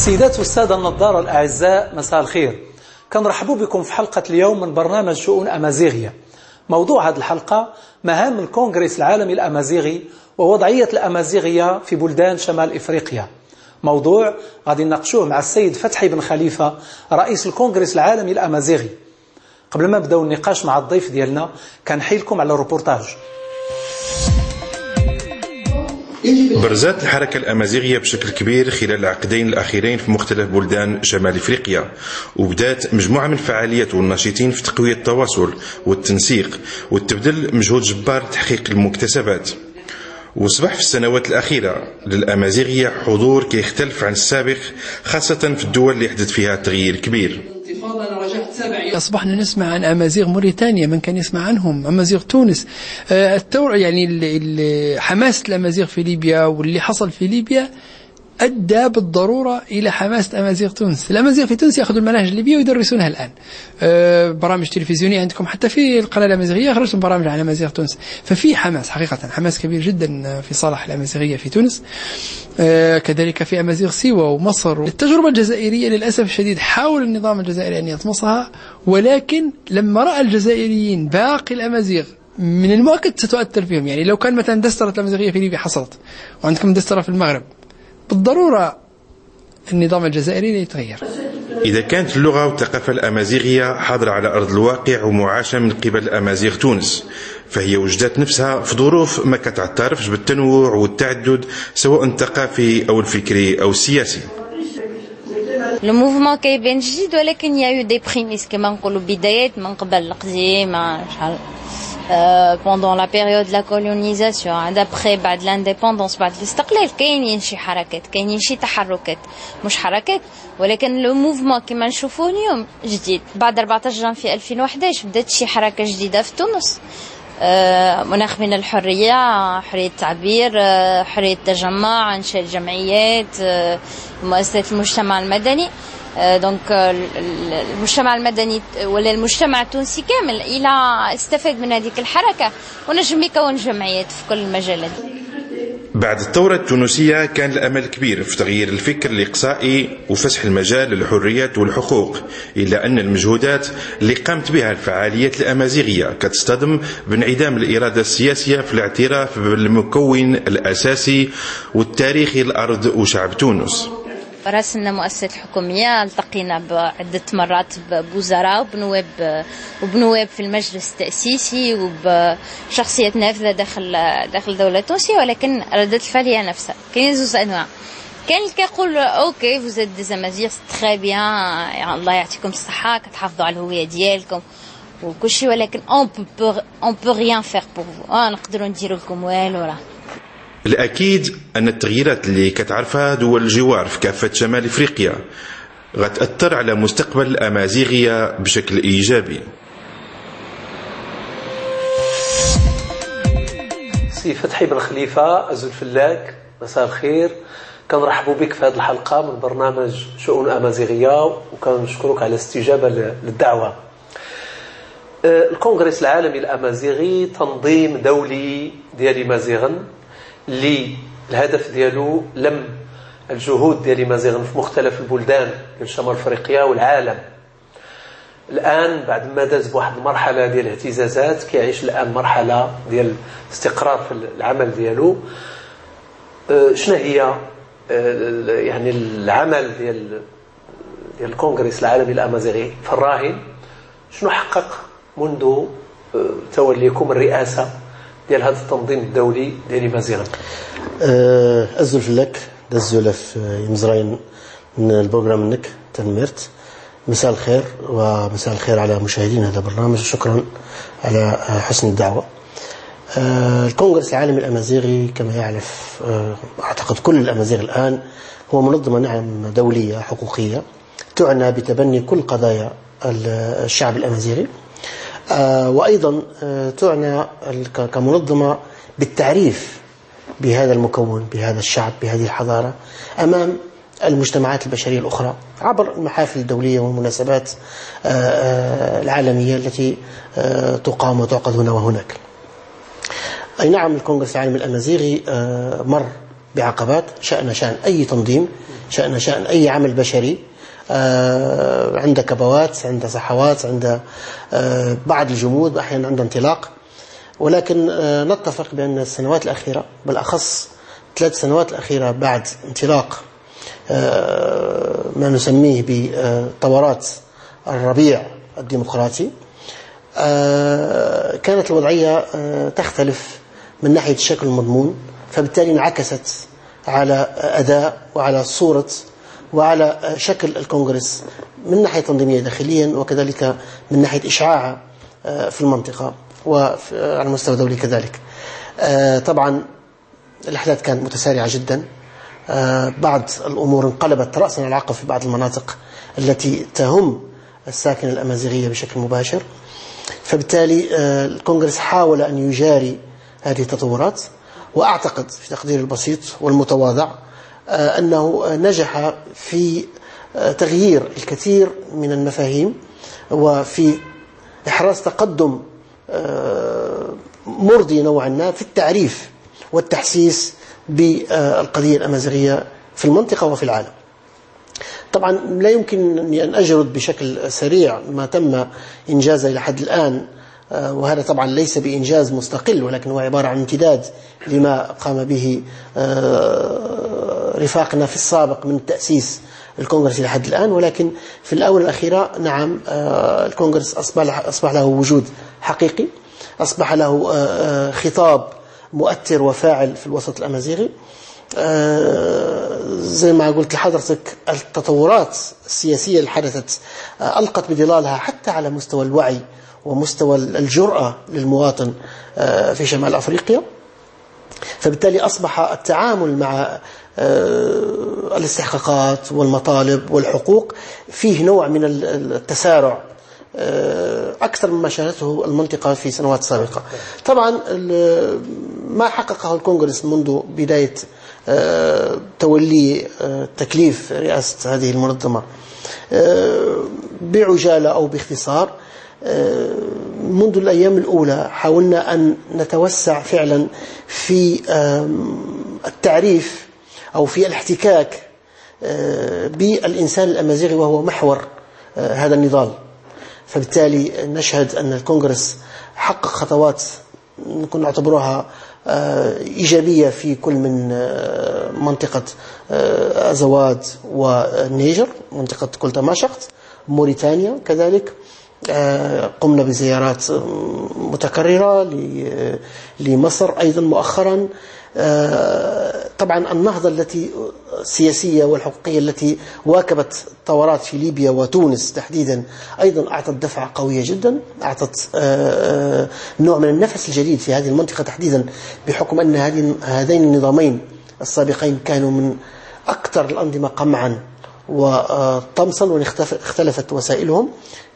سيدات والسادة النظارة الأعزاء، مساء الخير. كنرحبوا بكم في حلقة اليوم من برنامج شؤون أمازيغية. موضوع هذه الحلقة مهام الكونغرس العالمي الأمازيغي ووضعية الأمازيغية في بلدان شمال إفريقيا. موضوع غادي نناقشوه مع السيد فتحي بن خليفة رئيس الكونغرس العالمي الأمازيغي. قبل ما نبداو النقاش مع الضيف ديالنا كنحيلكم على الروبورتاج. برزت الحركة الأمازيغية بشكل كبير خلال العقدين الأخيرين في مختلف بلدان شمال إفريقيا، وبدات مجموعة من الفعاليات والناشطين في تقوية التواصل والتنسيق وتبذل مجهود جبار لتحقيق المكتسبات. وصبح في السنوات الأخيرة للأمازيغية حضور كيختلف عن السابق، خاصة في الدول اللي حدث فيها تغيير كبير. أصبحنا نسمع عن أمازيغ موريتانيا، من كان يسمع عنهم أمازيغ تونس. الثورة يعني حماسة الأمازيغ في ليبيا واللي حصل في ليبيا أدى بالضرورة إلى حماسة أمازيغ تونس. الأمازيغ في تونس يأخذوا المناهج الليبية ويدرسونها الآن. برامج تلفزيونية عندكم حتى في القناة الأمازيغية خرجتم برامج عن أمازيغ تونس، ففي حماس حقيقة، حماس كبير جدا في صالح الأمازيغية في تونس. كذلك في أمازيغ سيوة ومصر. التجربة الجزائرية للأسف الشديد حاول النظام الجزائري أن يطمسها، ولكن لما رأى الجزائريين باقي الأمازيغ من المؤكد ستؤثر فيهم. يعني لو كان مثلا دسترة الأمازيغية في ليبيا حصلت وعندكم دسترة في المغرب، بالضرورة النظام الجزائري يتغير. إذا كانت اللغة والثقافة الأمازيغية حاضرة على أرض الواقع ومعاشة من قبل أمازيغ تونس، فهي وجدت نفسها في ظروف ما كتعترفش بالتنوع والتعدد سواء الثقافي أو الفكري أو السياسي. لو موفمون كيبان جديد، ولكن يا دي بريميس كما نقولوا بدايات من قبل القديم شحال pendant la période de la colonisation d'après بعد l'indépendance بعد الاستقلال كاينين شي حركات، كاينين شي تحركات، مش حركات ولكن لو موفمون كما نشوفوه اليوم جديد. بعد 14 جانفي 2011 بدات شي حركه جديده في تونس، مناخ من الحريه، حريه التعبير، حريه التجمع، انشاء الجمعيات، مؤسسات المجتمع المدني. دونك المجتمع المدني ولا المجتمع التونسي كامل الى استفاد من هذيك الحركه ونجم يكون جمعيات في كل المجالات. بعد الثورة التونسية كان الأمل كبير في تغيير الفكر الإقصائي وفتح المجال للحريات والحقوق، إلا أن المجهودات اللي قامت بها الفعاليات الأمازيغية كتصطدم بانعدام الإرادة السياسية في الاعتراف بالمكون الأساسي والتاريخي للأرض وشعب تونس. راسلنا مؤسسات حكومية، التقينا بعدة مرات بوزراء وبنواب في المجلس التأسيسي وبشخصيات نافذة داخل دولة تونسية، ولكن ردة الفعل هي نفسها. كاين زوج أنواع، كان اللي كيقول اوكي فوزيت دي زامازيغ تري بيان، الله يعطيكم الصحة كتحافظوا على الهوية ديالكم وكل شيء، ولكن اون بو ريان فير بور فو، نقدروا نديروا لكم والو. راه الأكيد أن التغييرات اللي كتعرفها دول الجوار في كافة شمال إفريقيا غتأثر على مستقبل الأمازيغية بشكل إيجابي. سي فتحي بن خليفة أزول فلاك، مساء الخير. كنرحبوا بك في هذه الحلقة من برنامج شؤون أمازيغية، وكنشكرك على الاستجابة للدعوة. الكونغرس العالمي الأمازيغي تنظيم دولي ديال مازيغن اللي الهدف ديالو لم الجهود ديال مازيغن في مختلف البلدان ديال شمال افريقيا والعالم. الان بعد ما داز بواحد المرحله ديال الاهتزازات كيعيش الان مرحله ديال استقرار في العمل ديالو. شنو هي يعني العمل ديال الكونغرس العالمي الامازيغي في الراهن؟ شنو حقق منذ توليكم الرئاسه ديال هذا التنظيم الدولي ديال مازيغن؟ أزول لك دزول في يمزراين من البرنامج منك تنمرت. مساء الخير ومساء الخير على مشاهدين هذا البرنامج، شكرا على حسن الدعوة. الكونغرس العالمي الأمازيغي كما يعرف أعتقد كل الأمازيغ الآن هو منظمة نعم دولية حقوقية تعنى بتبني كل قضايا الشعب الأمازيغي، وأيضا تعنى كمنظمة بالتعريف بهذا المكون، بهذا الشعب، بهذه الحضارة أمام المجتمعات البشرية الأخرى عبر المحافل الدولية والمناسبات العالمية التي تقام وتعقد هنا وهناك. أي نعم الكونغرس العالمي الأمازيغي مر بعقبات، شأن أي تنظيم، شأن أي عمل بشري، عند كبوات، عند صحوات، عند بعض الجمود، أحيانا عند انطلاق. ولكن نتفق بأن السنوات الأخيرة، بالأخص 3 سنوات الأخيرة بعد انطلاق ما نسميه بثورات الربيع الديمقراطي، كانت الوضعية تختلف من ناحية الشكل المضمون، فبالتالي انعكست على أداء وعلى صورة وعلى شكل الكونغرس من ناحية تنظيمية داخليا، وكذلك من ناحية إشعاع في المنطقة وعلى المستوى الدولي كذلك. طبعا الأحداث كانت متسارعة جدا، بعض الأمور انقلبت رأسا على عقب في بعض المناطق التي تهم الساكنة الأمازيغية بشكل مباشر، فبالتالي الكونغرس حاول أن يجاري هذه التطورات، وأعتقد في تقديري البسيط والمتواضع أنه نجح في تغيير الكثير من المفاهيم وفي إحراز تقدم مرضي نوعا ما في التعريف والتحسيس بالقضية الأمازيغية في المنطقة وفي العالم. طبعا لا يمكنني أن أجرد بشكل سريع ما تم إنجازه إلى حد الآن، وهذا طبعا ليس بإنجاز مستقل، ولكن هو عبارة عن امتداد لما قام به رفاقنا في السابق من تأسيس الكونغرس إلى حد الآن. ولكن في الآونة الأخيرة نعم، الكونغرس أصبح له وجود حقيقي، أصبح له خطاب مؤثر وفاعل في الوسط الأمازيغي. زي ما قلت لحضرتك، التطورات السياسية اللي حدثت ألقت بظلالها حتى على مستوى الوعي ومستوى الجرأة للمواطن في شمال أفريقيا، فبالتالي أصبح التعامل مع الاستحقاقات والمطالب والحقوق فيه نوع من التسارع أكثر مما شاهدته المنطقة في سنوات سابقة. طبعا ما حققه الكونغرس منذ بداية تولي تكليف رئاسة هذه المنظمة بعجالة أو باختصار، منذ الأيام الأولى حاولنا أن نتوسع فعلا في التعريف أو في الاحتكاك بالإنسان الأمازيغي وهو محور هذا النضال. فبالتالي نشهد أن الكونغرس حقق خطوات نكون نعتبرها إيجابية في كل من منطقة أزواد والنيجر، منطقة كولتاماشقت، موريتانيا كذلك. قمنا بزيارات متكررة لمصر أيضا مؤخرا. طبعا النهضة السياسية والحقوقية التي واكبت الثورات في ليبيا وتونس تحديدا أيضا أعطت دفعة قوية جدا، أعطت نوع من النفس الجديد في هذه المنطقة تحديدا، بحكم أن هذين النظامين السابقين كانوا من أكثر الأنظمة قمعا وطمسا، واختلفت وسائلهم.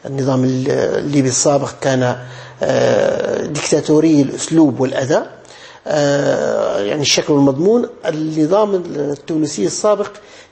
النظام الليبي السابق كان ديكتاتوري الأسلوب والأداء، يعني الشكل والمضمون. النظام التونسي السابق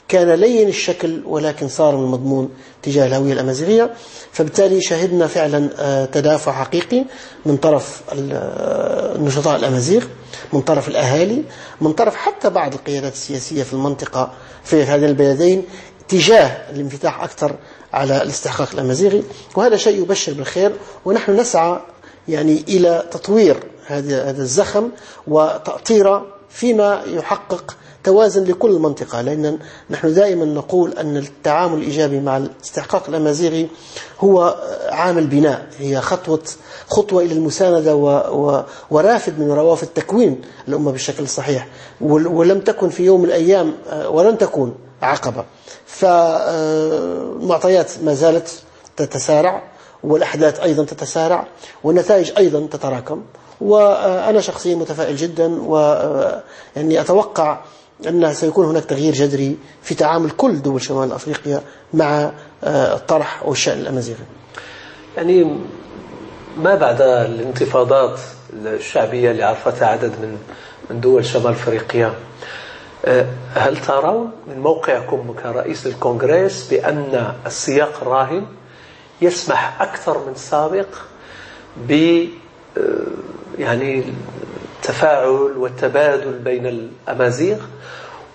كان لين الشكل ولكن صار من المضمون تجاه الهوية الأمازيغية. فبالتالي شهدنا فعلا تدافع حقيقي من طرف النشطاء الأمازيغ، من طرف الأهالي، من طرف حتى بعض القيادات السياسية في المنطقة في هذين البلدين تجاه الانفتاح أكثر على الاستحقاق الأمازيغي، وهذا شيء يبشر بالخير. ونحن نسعى يعني إلى تطوير هذا الزخم وتأطيره فيما يحقق توازن لكل المنطقة، لأن نحن دائما نقول أن التعامل الإيجابي مع الاستحقاق الأمازيغي هو عامل بناء، هي خطوة إلى المساندة ورافد من روافد تكوين الأمة بالشكل الصحيح، ولم تكن في يوم من الأيام ولن تكون عقبة. فالمعطيات ما زالت تتسارع، والأحداث أيضا تتسارع، والنتائج أيضا تتراكم. وأنا شخصيا متفائل جدا، ويعني أتوقع أن سيكون هناك تغيير جذري في تعامل كل دول شمال أفريقيا مع الطرح والشأن الأمازيغي. يعني ما بعد الانتفاضات الشعبية اللي عرفتها عدد من دول شمال أفريقيا، هل ترون من موقعكم كرئيس الكونغرس بأن السياق الراهن يسمح أكثر من سابق ب يعني التفاعل والتبادل بين الأمازيغ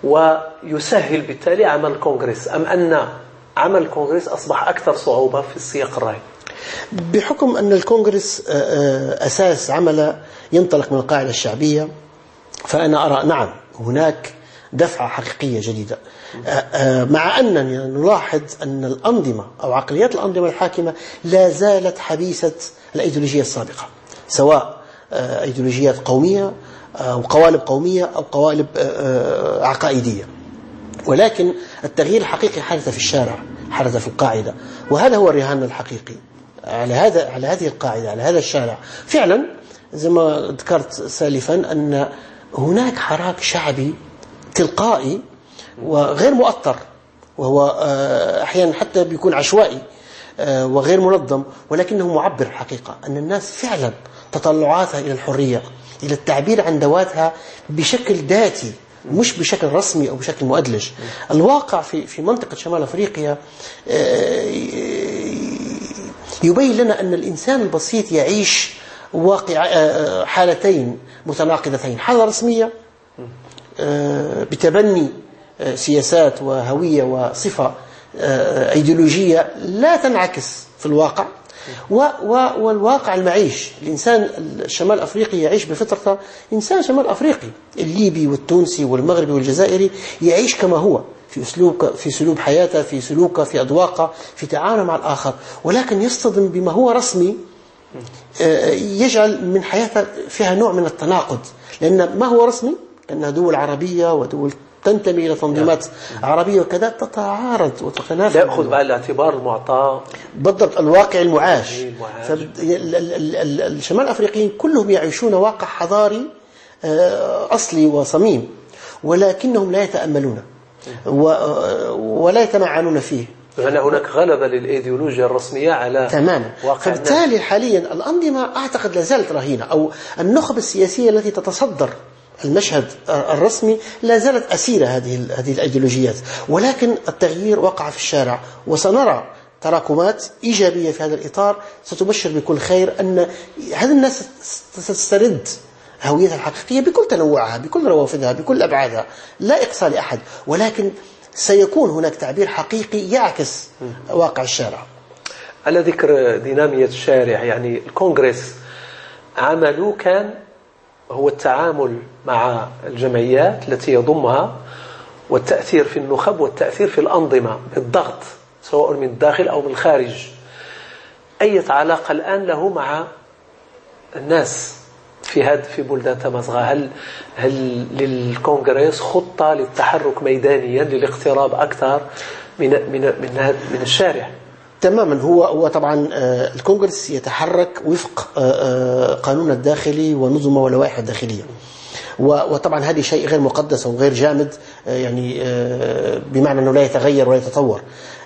ويسهل بالتالي عمل الكونغرس، أم أن عمل الكونغرس أصبح أكثر صعوبة في السياق الراهن؟ بحكم أن الكونغرس أساس عمله ينطلق من القاعدة الشعبية، فأنا أرى نعم هناك دفعة حقيقية جديدة، مع أننا نلاحظ أن الأنظمة أو عقليات الأنظمة الحاكمة لا زالت حبيسة الأيديولوجية السابقة، سواء أيديولوجيات قومية أو قوالب قومية أو قوالب عقائدية. ولكن التغيير الحقيقي حدث في الشارع، حدث في القاعدة، وهذا هو الرهان الحقيقي على هذه القاعدة، على هذا الشارع. فعلا زي ما ذكرت سالفا أن هناك حراك شعبي تلقائي وغير مؤطر، وهو أحيانا حتى بيكون عشوائي وغير منظم، ولكنه معبر حقيقة أن الناس فعلا تطلعاتها إلى الحرية، إلى التعبير عن ذواتها بشكل ذاتي مش بشكل رسمي أو بشكل مؤدلج. الواقع في منطقة شمال أفريقيا يبين لنا أن الإنسان البسيط يعيش واقع حالتين متناقضتين: حالة رسمية بتبني سياسات وهوية وصفة أيديولوجية لا تنعكس في الواقع، والواقع المعيش. الإنسان الشمال أفريقي يعيش بفطرته إنسان شمال أفريقي، الليبي والتونسي والمغربي والجزائري يعيش كما هو في سلوك حياته، في سلوكه، في أذواقه، في تعامله مع الآخر، ولكن يصطدم بما هو رسمي يجعل من حياته فيها نوع من التناقض، لأن ما هو رسمي لأنها دول عربية ودول تنتمي إلى تنظيمات عربية وكذا تتعارض وتتنافى، يأخذ بعين الاعتبار المعطى بالضبط الواقع المعاش. الشمال الأفريقيين كلهم يعيشون واقع حضاري أصلي وصميم، ولكنهم لا يتأملون ولا يتمعنون فيه، لأن هناك غلبة للإيديولوجيا الرسمية على تماما. فبالتالي حاليا الأنظمة أعتقد لا زالت رهينة، أو النخب السياسية التي تتصدر المشهد الرسمي لا زالت أسيرة هذه الأيديولوجيات، ولكن التغيير وقع في الشارع، وسنرى تراكمات إيجابية في هذا الإطار ستبشر بكل خير، أن هذه الناس ستسترد هويتها الحقيقية بكل تنوعها، بكل روافدها، بكل أبعادها، لا إقصاء لأحد، ولكن سيكون هناك تعبير حقيقي يعكس واقع الشارع. على ذكر دينامية الشارع، يعني الكونغرس عمله كان هو التعامل مع الجمعيات التي يضمها، والتأثير في النخب والتأثير في الأنظمة بالضغط سواء من الداخل أو من الخارج. أي علاقة الآن له مع الناس في بلدان تمازغة؟ هل للكونغرس خطة للتحرك ميدانيا للاقتراب أكثر من الشارع؟ تماما. هو طبعا الكونغرس يتحرك وفق قانون الداخلي ونظمه ولوائح الداخلية، وطبعا هذه شيء غير مقدس أو غير جامد، يعني بمعنى أنه لا يتغير ولا يتطور.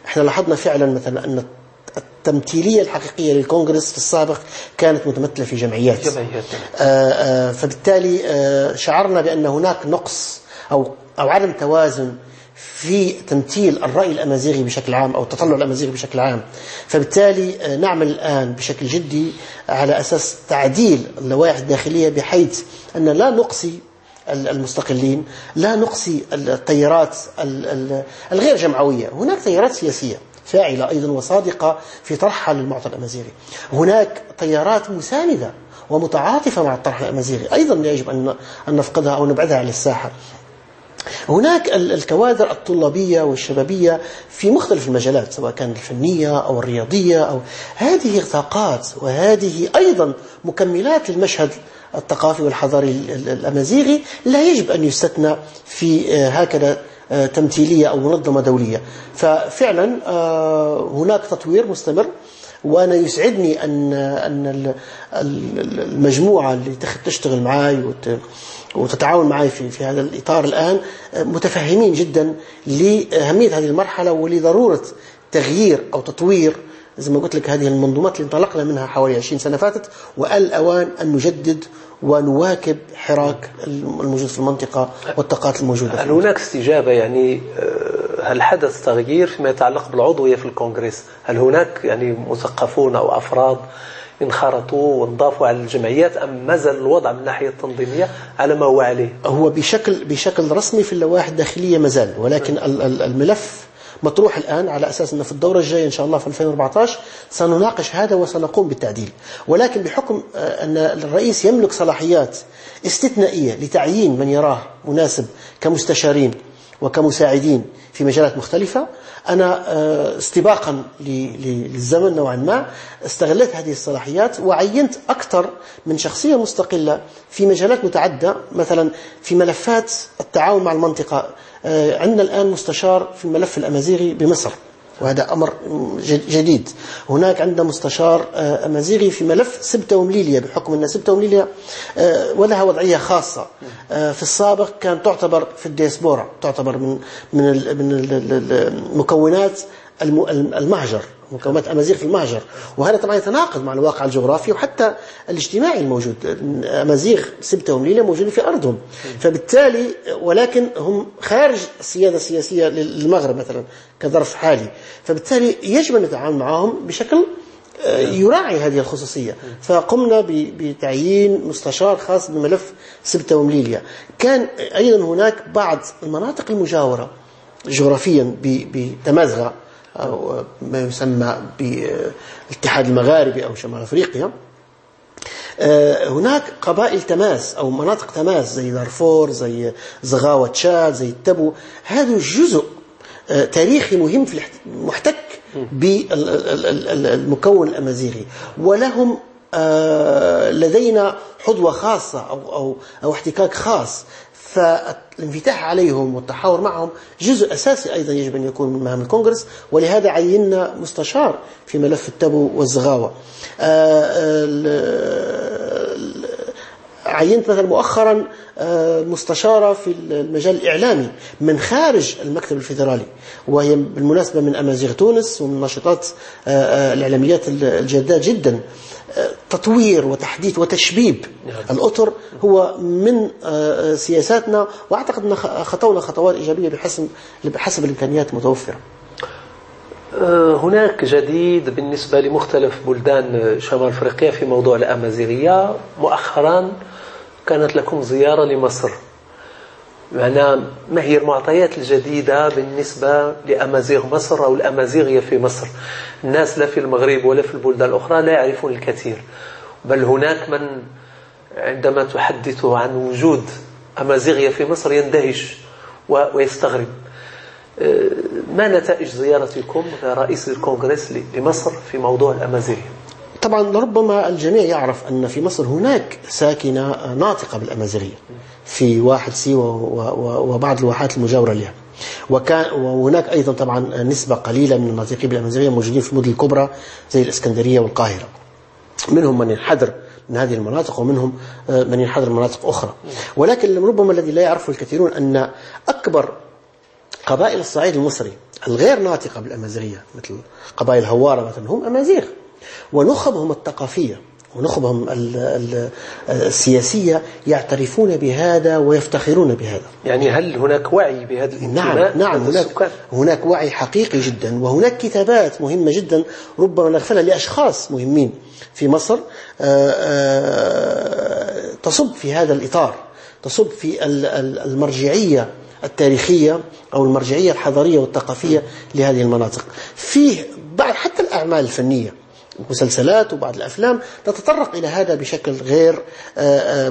احنا لاحظنا فعلا مثلا أن التمثيلية الحقيقية للكونغرس في السابق كانت متمثلة في جمعيات، فبالتالي شعرنا بأن هناك نقص أو عدم توازن في تمثيل الرأي الأمازيغي بشكل عام أو التطلع الأمازيغي بشكل عام. فبالتالي نعمل الآن بشكل جدي على أساس تعديل اللوائح الداخلية، بحيث أن لا نقصي المستقلين، لا نقصي التيارات الغير جمعوية. هناك تيارات سياسية فاعلة أيضا وصادقة في طرحها للمعطى الأمازيغي، هناك تيارات مساندة ومتعاطفة مع الطرح الأمازيغي أيضا يجب أن نفقدها أو نبعدها عن الساحة. هناك الكوادر الطلابية والشبابية في مختلف المجالات، سواء كانت الفنية أو الرياضية، أو هذه طاقات وهذه أيضا مكملات للمشهد الثقافي والحضاري الأمازيغي، لا يجب أن يستثنى في هكذا تمثيلية أو منظمة دولية. ففعلا هناك تطوير مستمر، وأنا يسعدني أن المجموعة اللي تشتغل معي وتتعاون معي في هذا الإطار الآن متفهمين جدا لأهمية هذه المرحلة ولضرورة تغيير أو تطوير زي ما قلت لك هذه المنظومات اللي انطلقنا منها حوالي 20 سنة فاتت، والأوان أن نجدد ونواكب حراك الموجود في المنطقة والطاقات الموجودة. هل هناك استجابة يعني هل حدث تغيير فيما يتعلق بالعضوية في الكونغرس؟ هل هناك يعني مثقفون أو أفراد انخرطوا وانضافوا على الجمعيات، أم ما زال الوضع من الناحية التنظيمية على ما هو عليه؟ هو بشكل رسمي في اللوائح الداخلية ما زال، ولكن الملف مطروح الآن على أساس أن في الدورة الجاية إن شاء الله في 2014 سنناقش هذا وسنقوم بالتعديل. ولكن بحكم أن الرئيس يملك صلاحيات استثنائية لتعيين من يراه مناسب كمستشارين وكمساعدين في مجالات مختلفة، أنا استباقا للزمن نوعا ما استغلت هذه الصلاحيات وعينت أكثر من شخصية مستقلة في مجالات متعددة. مثلا في ملفات التعاون مع المنطقة، عندنا الآن مستشار في الملف الأمازيغي بمصر، وهذا أمر جديد. هناك عندنا مستشار أمازيغي في ملف سبتة ومليليا، بحكم أن سبتة ومليليا ولها وضعية خاصة. في السابق كانت تعتبر في الدياسبورا، تعتبر من مكونات المهجر، مكونات أمازيغ في المهجر، وهذا طبعا يتناقض مع الواقع الجغرافي وحتى الاجتماعي الموجود. أمازيغ سبتة ومليليا موجودين في أرضهم، فبالتالي ولكن هم خارج السيادة السياسية للمغرب مثلا كظرف حالي، فبالتالي يجب أن نتعامل معهم بشكل يراعي هذه الخصوصية. فقمنا بتعيين مستشار خاص بملف سبتة ومليليا. كان أيضا هناك بعض المناطق المجاورة جغرافيا بتمازغة أو ما يسمى بالاتحاد المغاربي أو شمال أفريقيا، هناك قبائل تماس أو مناطق تماس زي دارفور، زي زغاوة تشاد، زي التبو. هذا جزء تاريخي مهم في محتك بالمكون الأمازيغي، ولهم لدينا حظوة خاصة أو احتكاك خاص، فالانفتاح عليهم والتحاور معهم جزء أساسي أيضا يجب أن يكون من مهام الكونغرس. ولهذا عيننا مستشار في ملف التبو والزغاوة. عينت مثلا مؤخرا مستشارة في المجال الإعلامي من خارج المكتب الفيدرالي، وهي بالمناسبة من أمازيغ تونس ومن نشاطات الإعلاميات الجادات جدا. تطوير وتحديث وتشبيب الأطر هو من سياساتنا، وأعتقد أن خطونا خطوات إيجابية بحسب الإمكانيات المتوفرة. هناك جديد بالنسبة لمختلف بلدان شمال أفريقيا في موضوع الأمازيغية. مؤخرا كانت لكم زيارة لمصر، معنا ما هي المعطيات الجديدة بالنسبة لأمازيغ مصر أو الأمازيغية في مصر؟ الناس لا في المغرب ولا في البلدان الأخرى لا يعرفون الكثير، بل هناك من عندما تحدثه عن وجود أمازيغية في مصر يندهش ويستغرب. ما نتائج زيارتكم كرئيس الكونغرس لمصر في موضوع الأمازيغية؟ طبعا ربما الجميع يعرف أن في مصر هناك ساكنة ناطقة بالأمازيغية في واحد سي وبعض الواحات المجاورة لها، وهناك أيضا طبعا نسبة قليلة من الناطقين بالأمازيغية موجودين في المدن الكبرى زي الإسكندرية والقاهرة، منهم من ينحدر من هذه المناطق ومنهم من ينحدر من مناطق أخرى. ولكن ربما الذي لا يعرفه الكثيرون أن أكبر قبائل الصعيد المصري الغير ناطقة بالأمازيغية مثل قبائل هوارة مثلا هم أمازيغ، ونخبهم الثقافية ونخبهم السياسية يعترفون بهذا ويفتخرون بهذا. يعني هل هناك وعي بهذا الانتماء؟ نعم هناك وعي حقيقي جدا، وهناك كتابات مهمة جدا ربما نغفلها لأشخاص مهمين في مصر تصب في هذا الإطار، تصب في المرجعية التاريخية أو المرجعية الحضارية والثقافية لهذه المناطق. فيه بعض حتى الأعمال الفنية، مسلسلات وبعض الأفلام تتطرق إلى هذا بشكل غير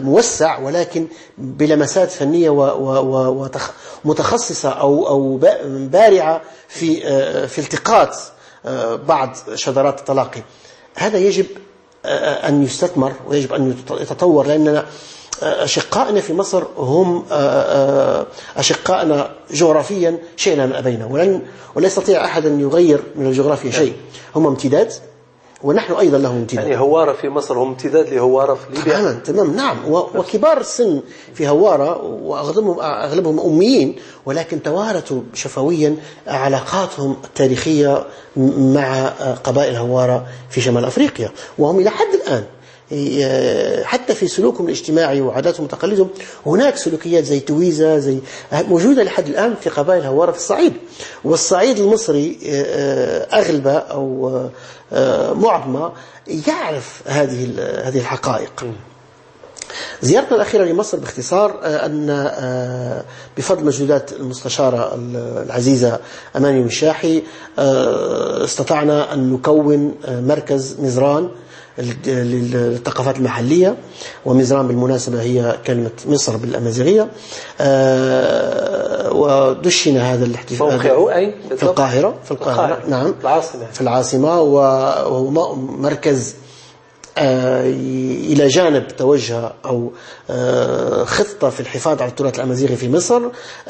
موسع، ولكن بلمسات فنية ومتخصصة أو بارعة في التقاط بعض شذرات التلاقي. هذا يجب أن يستثمر ويجب أن يتطور، لأننا أشقائنا في مصر هم أشقائنا جغرافيا شئنا ما أبينا، ولا يستطيع أحد أن يغير من الجغرافيا شيء. هم امتداد ونحن أيضا لهم امتداد. يعني هوارة في مصر هم امتداد لهوارة في ليبيا. تمام نعم. وكبار السن في هوارة وأغلبهم أميين، ولكن توارثوا شفويا علاقاتهم التاريخية مع قبائل هوارة في شمال أفريقيا، وهم إلى حد الآن حتى في سلوكهم الاجتماعي وعاداتهم وتقاليدهم هناك سلوكيات زي تويزة زي موجودة لحد الآن في قبائل هوارة في الصعيد. والصعيد المصري أغلبة أو معظمه يعرف هذه الحقائق. زيارتنا الأخيرة لمصر باختصار أن بفضل مجهودات المستشارة العزيزة أماني مشاحي استطعنا أن نكون مركز مزران للثقافات المحلية، ومزران بالمناسبة هي كلمة مصر بالأمازيغية. ودشن هذا الاحتفال موقعه أي؟ في القاهرة نعم في العاصمة، وهو مركز إلى جانب توجه أو خطة في الحفاظ على التراث الأمازيغي في مصر،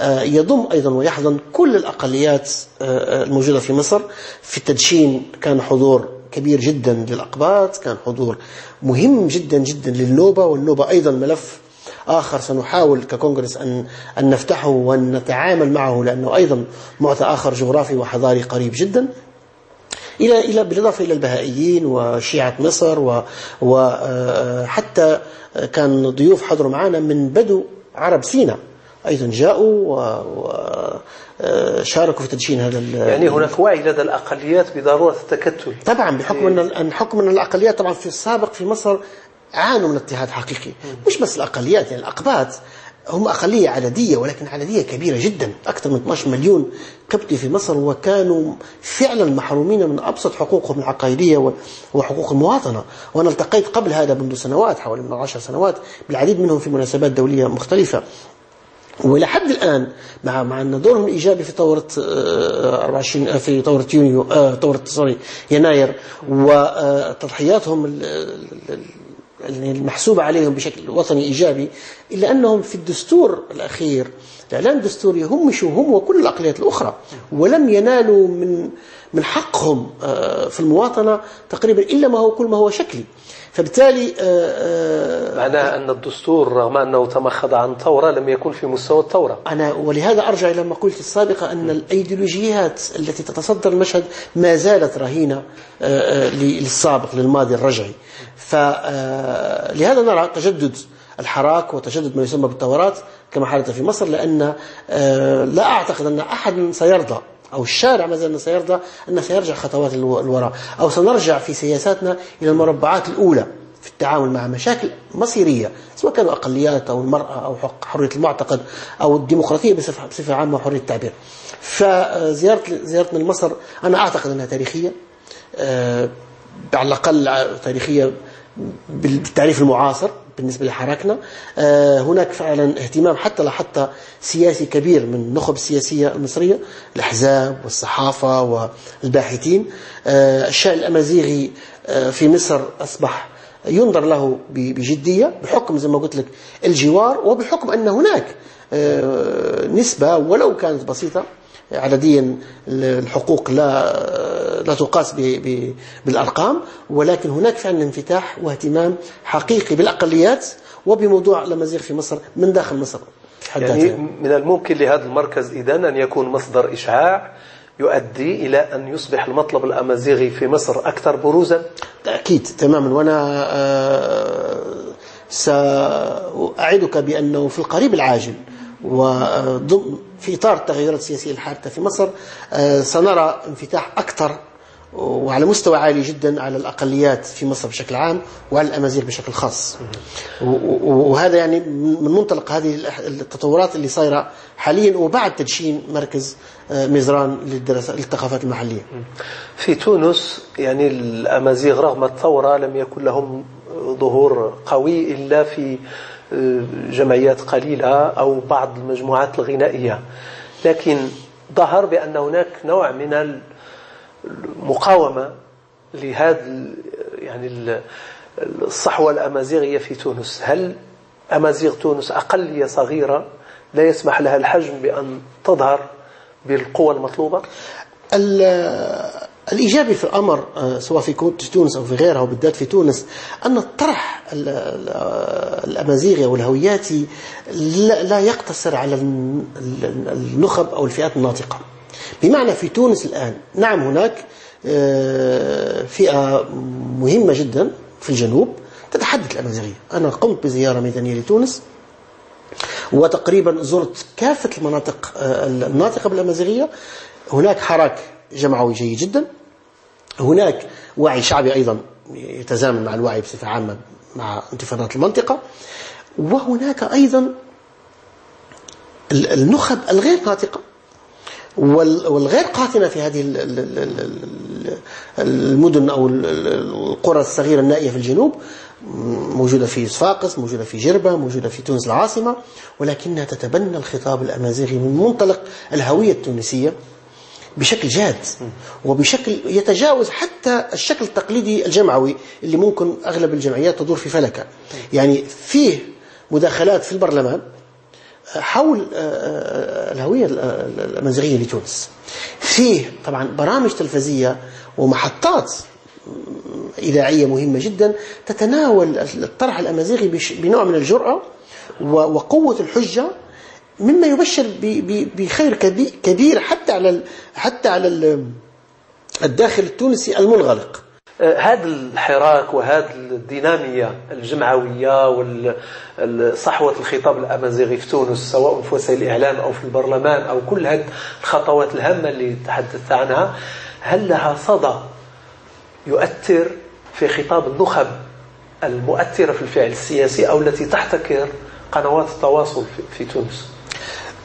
يضم أيضا ويحضن كل الأقليات الموجودة في مصر. في التدشين كان حضور كبير جدا للأقباط، كان حضور مهم جدا جدا للنوبة، والنوبة أيضا ملف آخر سنحاول ككونغرس أن نفتحه وأن نتعامل معه، لأنه أيضا معطى آخر جغرافي وحضاري قريب جدا، بالإضافة إلى البهائيين وشيعة مصر، وحتى كان ضيوف حضروا معنا من بدو عرب سيناء أيضا جاءوا وشاركوا في تدشين هذا. يعني هناك وعي لدى الأقليات بضرورة التكتل. طبعا بحكم أن الأقليات طبعا في السابق في مصر عانوا من اضطهاد حقيقي، مش بس الأقليات، يعني الأقباط هم أقلية عددية ولكن عددية كبيرة جدا، أكثر من 12 مليون قبطي في مصر، وكانوا فعلا محرومين من أبسط حقوقهم العقائدية وحقوق المواطنة. وأنا التقيت قبل هذا منذ سنوات، حوالي من 10 سنوات، بالعديد منهم في مناسبات دولية مختلفة. ولحد الآن مع أن دورهم الإيجابي في ثورة 24 في ثورة يونيو يناير، وتضحياتهم المحسوبة عليهم بشكل وطني إيجابي، إلا أنهم في الدستور الأخير الإعلان الدستوري هم وكل الأقليات الأخرى، ولم ينالوا من حقهم في المواطنة تقريبا إلا كل ما هو شكلي. فبالتالي معناه أن الدستور رغم أنه تمخض عن ثورة لم يكن في مستوى الثورة. ولهذا أرجع إلى ما قلت السابقة أن الأيديولوجيات التي تتصدر المشهد ما زالت رهينة للسابق، للماضي الرجعي. فلهذا نرى تجدد الحراك وتجدد ما يسمى بالثورات كما حدث في مصر، لأن لا أعتقد أن أحد سيرضى أو الشارع ما زال سيرضى أن سيرجع خطوات الوراء، أو سنرجع في سياساتنا إلى المربعات الأولى في التعامل مع مشاكل مصيرية، سواء كانوا أقليات أو المرأة أو حرية المعتقد أو الديمقراطية بصفة عامة وحرية التعبير. فزيارتنا لمصر أنا أعتقد أنها تاريخية، على الأقل تاريخية بالتعريف المعاصر بالنسبة لحراكنا. هناك فعلا اهتمام حتى سياسي كبير من النخب السياسية المصرية، الأحزاب والصحافة والباحثين. الشأن الأمازيغي في مصر أصبح ينظر له بجدية بحكم زي ما قلت لك الجوار، وبحكم أن هناك نسبة ولو كانت بسيطة عدديا الحقوق لا تقاس بالأرقام، ولكن هناك فعلا انفتاح واهتمام حقيقي بالأقليات وبموضوع الأمازيغ في مصر من داخل مصر. يعني من الممكن لهذا المركز إذن أن يكون مصدر إشعاع يؤدي إلى أن يصبح المطلب الأمازيغي في مصر أكثر بروزا؟ أكيد تماما. وأنا سأعدك بأنه في القريب العاجل وفي إطار التغيرات السياسية الحادثة في مصر سنرى انفتاح أكثر وعلى مستوى عالي جدا على الأقليات في مصر بشكل عام وعلى الأمازيغ بشكل خاص. وهذا يعني من منطلق هذه التطورات اللي صايرة حاليا وبعد تدشين مركز مزران للثقافات المحلية. في تونس يعني الأمازيغ رغم الثورة لم يكن لهم ظهور قوي إلا في جمعيات قليلة أو بعض المجموعات الغنائية، لكن ظهر بأن هناك نوع من المقاومة لهذا يعني الصحوة الأمازيغية في تونس. هل أمازيغ تونس أقلية صغيرة لا يسمح لها الحجم بأن تظهر بالقوة المطلوبة؟ الإيجابي في الأمر سواء في تونس أو في غيرها وبالذات في تونس أن الطرح الأمازيغي والهوياتي لا يقتصر على النخب أو الفئات الناطقة. بمعنى في تونس الآن نعم هناك فئة مهمة جدا في الجنوب تتحدث الأمازيغية. أنا قمت بزيارة ميدانية لتونس وتقريبا زرت كافة المناطق الناطقة بالأمازيغية. هناك حراك جمعوي جيد جدا، هناك وعي شعبي أيضا يتزامن مع الوعي بصفة عامة مع انتفاضات المنطقة، وهناك أيضا النخب الغير ناطقة والغير قاطنة في هذه المدن أو القرى الصغيرة النائية في الجنوب، موجودة في صفاقس، موجودة في جربة، موجودة في تونس العاصمة، ولكنها تتبنى الخطاب الأمازيغي من منطلق الهوية التونسية بشكل جاد وبشكل يتجاوز حتى الشكل التقليدي الجمعوي اللي ممكن أغلب الجمعيات تدور في فلكة. يعني فيه مداخلات في البرلمان حول الهوية الأمازيغية لتونس، فيه طبعا برامج تلفزية ومحطات إذاعية مهمة جدا تتناول الطرح الأمازيغي بنوع من الجرأة وقوة الحجة، مما يبشر بخير كبير حتى على الداخل التونسي المنغلق. هذا الحراك وهذه الدينامية الجمعوية وصحوة الخطاب الأمازيغي في تونس سواء في وسائل الإعلام أو في البرلمان أو كل هذه الخطوات الهامة اللي تحدثت عنها، هل لها صدى يؤثر في خطاب النخب المؤثرة في الفعل السياسي أو التي تحتكر قنوات التواصل في تونس؟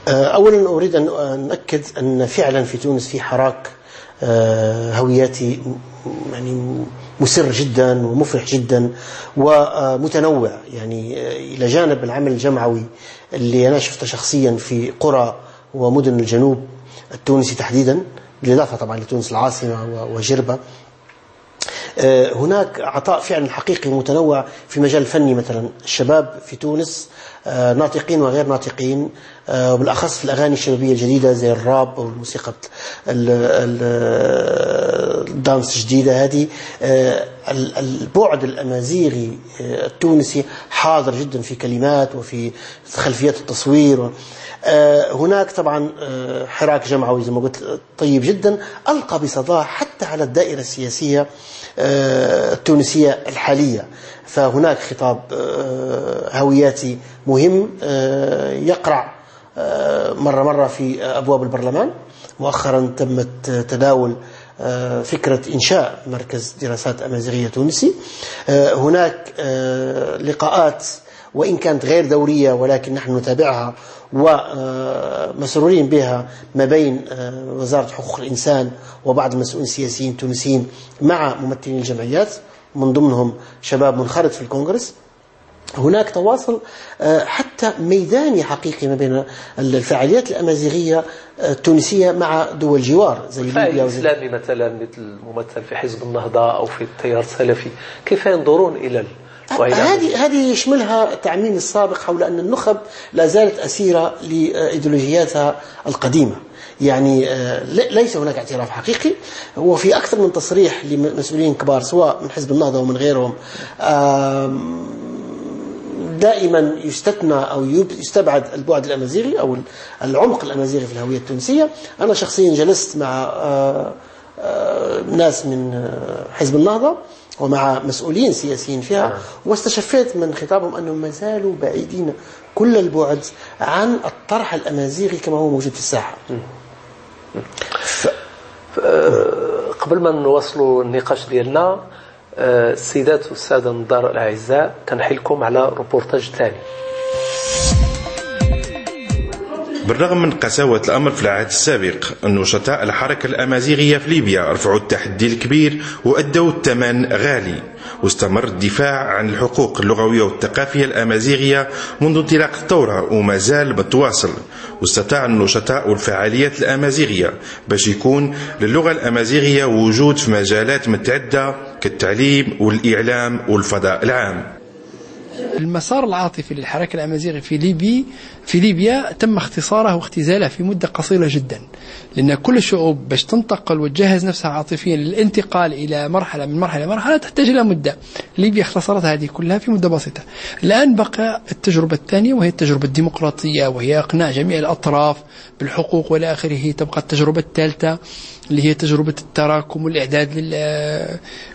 أولا أريد أن أؤكد أن فعلا في تونس في حراك هوياتي يعني مسر جدا ومفرح جدا ومتنوع. يعني إلى جانب العمل الجمعوي اللي أنا شفته شخصيا في قرى ومدن الجنوب التونسي تحديدا، بالإضافة طبعا لتونس العاصمة وجربة، هناك عطاء فعلا حقيقي متنوع في مجال الفني. مثلا الشباب في تونس ناطقين وغير ناطقين، وبالأخص في الأغاني الشبابية الجديدة زي الراب أو الموسيقى الدانس الجديدة هذه، البعد الأمازيغي التونسي حاضر جدا في كلمات وفي خلفيات التصوير. هناك طبعا حراك جمعوي زي ما قلت طيب جدا ألقى بصداه حتى على الدائرة السياسية التونسية الحالية. فهناك خطاب هوياتي مهم يقرع مرة في أبواب البرلمان. مؤخرا تم تداول فكرة إنشاء مركز دراسات أمازيغية تونسي. هناك لقاءات وإن كانت غير دورية ولكن نحن نتابعها ومسرورين بها ما بين وزارة حقوق الإنسان وبعض المسؤولين السياسيين التونسيين مع ممثلين الجمعيات، من ضمنهم شباب منخرط في الكونغرس. هناك تواصل حتى ميداني حقيقي ما بين الفعاليات الأمازيغية التونسية مع دول جوار زي ليبيا الإسلامي مثلا مثل ممثل في حزب النهضة أو في التيار السلفي، كيف ينظرون إلى هذه يشملها تعميم السابق حول أن النخب لا زالت أسيرة لإيديولوجياتها القديمة. يعني ليس هناك اعتراف حقيقي، وفي أكثر من تصريح لمسؤولين كبار سواء من حزب النهضة ومن غيرهم دائما يستثنى أو يستبعد البعد الأمازيغي أو العمق الأمازيغي في الهوية التونسية. أنا شخصيا جلست مع ناس من حزب النهضة ومع مسؤولين سياسيين فيها واستشفيت من خطابهم أنهم ما زالوا بعيدين كل البعد عن الطرح الأمازيغي كما هو موجود في الساحة. قبل ما نوصلوا النقاش ديالنا، السيدات والسادة النظار الأعزاء، كنحيلكم على روبورتاج ثاني. بالرغم من قساوة الأمر في العهد السابق، نشطاء الحركة الأمازيغية في ليبيا رفعوا التحدي الكبير وأدوا الثمن غالي، واستمر الدفاع عن الحقوق اللغوية والثقافية الأمازيغية منذ انطلاق الثورة وما زال متواصل. واستطاع النشطاء والفعاليات الأمازيغية باش يكون للغة الأمازيغية وجود في مجالات متعددة كالتعليم والإعلام والفضاء العام. المسار العاطفي للحركة الأمازيغي في ليبيا تم اختصاره واختزاله في مدة قصيرة جدا، لأن كل الشعوب باش تنتقل وتجهز نفسها عاطفيا للانتقال إلى مرحلة من مرحلة لمرحلة تحتاج إلى مدة. ليبيا اختصرت هذه كلها في مدة بسيطة. الآن بقى التجربة الثانية وهي التجربة الديمقراطية، وهي إقناع جميع الأطراف بالحقوق والى آخره. تبقى التجربة الثالثة اللي هي تجربة التراكم والإعداد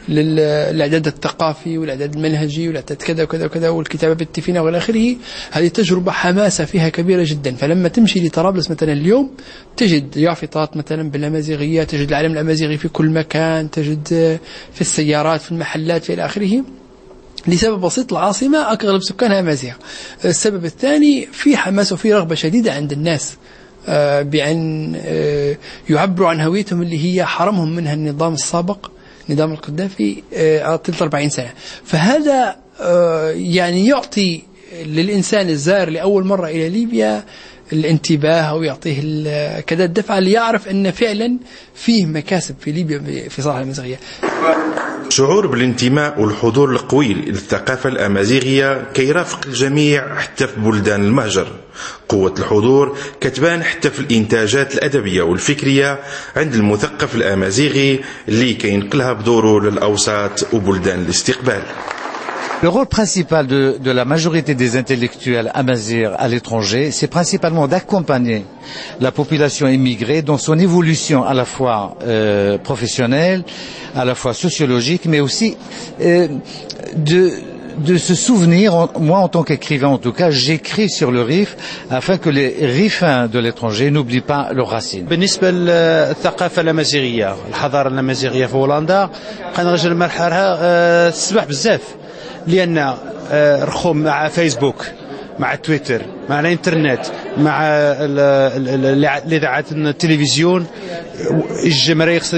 للإعداد الثقافي والإعداد المنهجي والإعداد كذا وكذا وكذا والكتابة بالتفينة وإلى آخره. هذه تجربة حماسة فيها كبيرة جدا. فلما تمشي لطرابلس مثلا اليوم تجد يافطات مثلا بالأمازيغية، تجد العلم الأمازيغي في كل مكان، تجد في السيارات في المحلات إلى آخره، لسبب بسيط: العاصمة أغلب سكانها أمازيغ. السبب الثاني في حماس وفي رغبة شديدة عند الناس بأن يعبروا عن هويتهم اللي هي حرمهم منها النظام السابق، نظام القذافي، 40 سنة. فهذا يعني يعطي للإنسان الزائر لأول مرة إلى ليبيا الانتباه، أو يعطيه كذا الدفعة ليعرف أن فعلا فيه مكاسب في ليبيا في صالح الأمازيغية. شعور بالانتماء والحضور القوي للثقافة الأمازيغية كيرافق الجميع حتى في بلدان المهجر. قوة الحضور كتبان حتى في الإنتاجات الأدبية والفكرية عند المثقف الأمازيغي اللي كينقلها بدوره للأوساط وبلدان الاستقبال. Le rôle principal de la majorité des intellectuels amazirs à l'étranger, c'est principalement d'accompagner la population immigrée dans son évolution à la fois professionnelle, à la fois sociologique, mais aussi de se souvenir, moi en tant qu'écrivain en tout cas, j'écris sur le RIF afin que les rifins de l'étranger n'oublient pas leurs racines. بالنسبة للثقافة الأمازيغية، الحضارة الأمازيغية في هولندا كنرجع لمرحلة تسبح بزاف، لأن رخوم مع فيسبوك، مع تويتر، مع الانترنت، مع الإذاعات التلفزيون، الجمهورية يقصد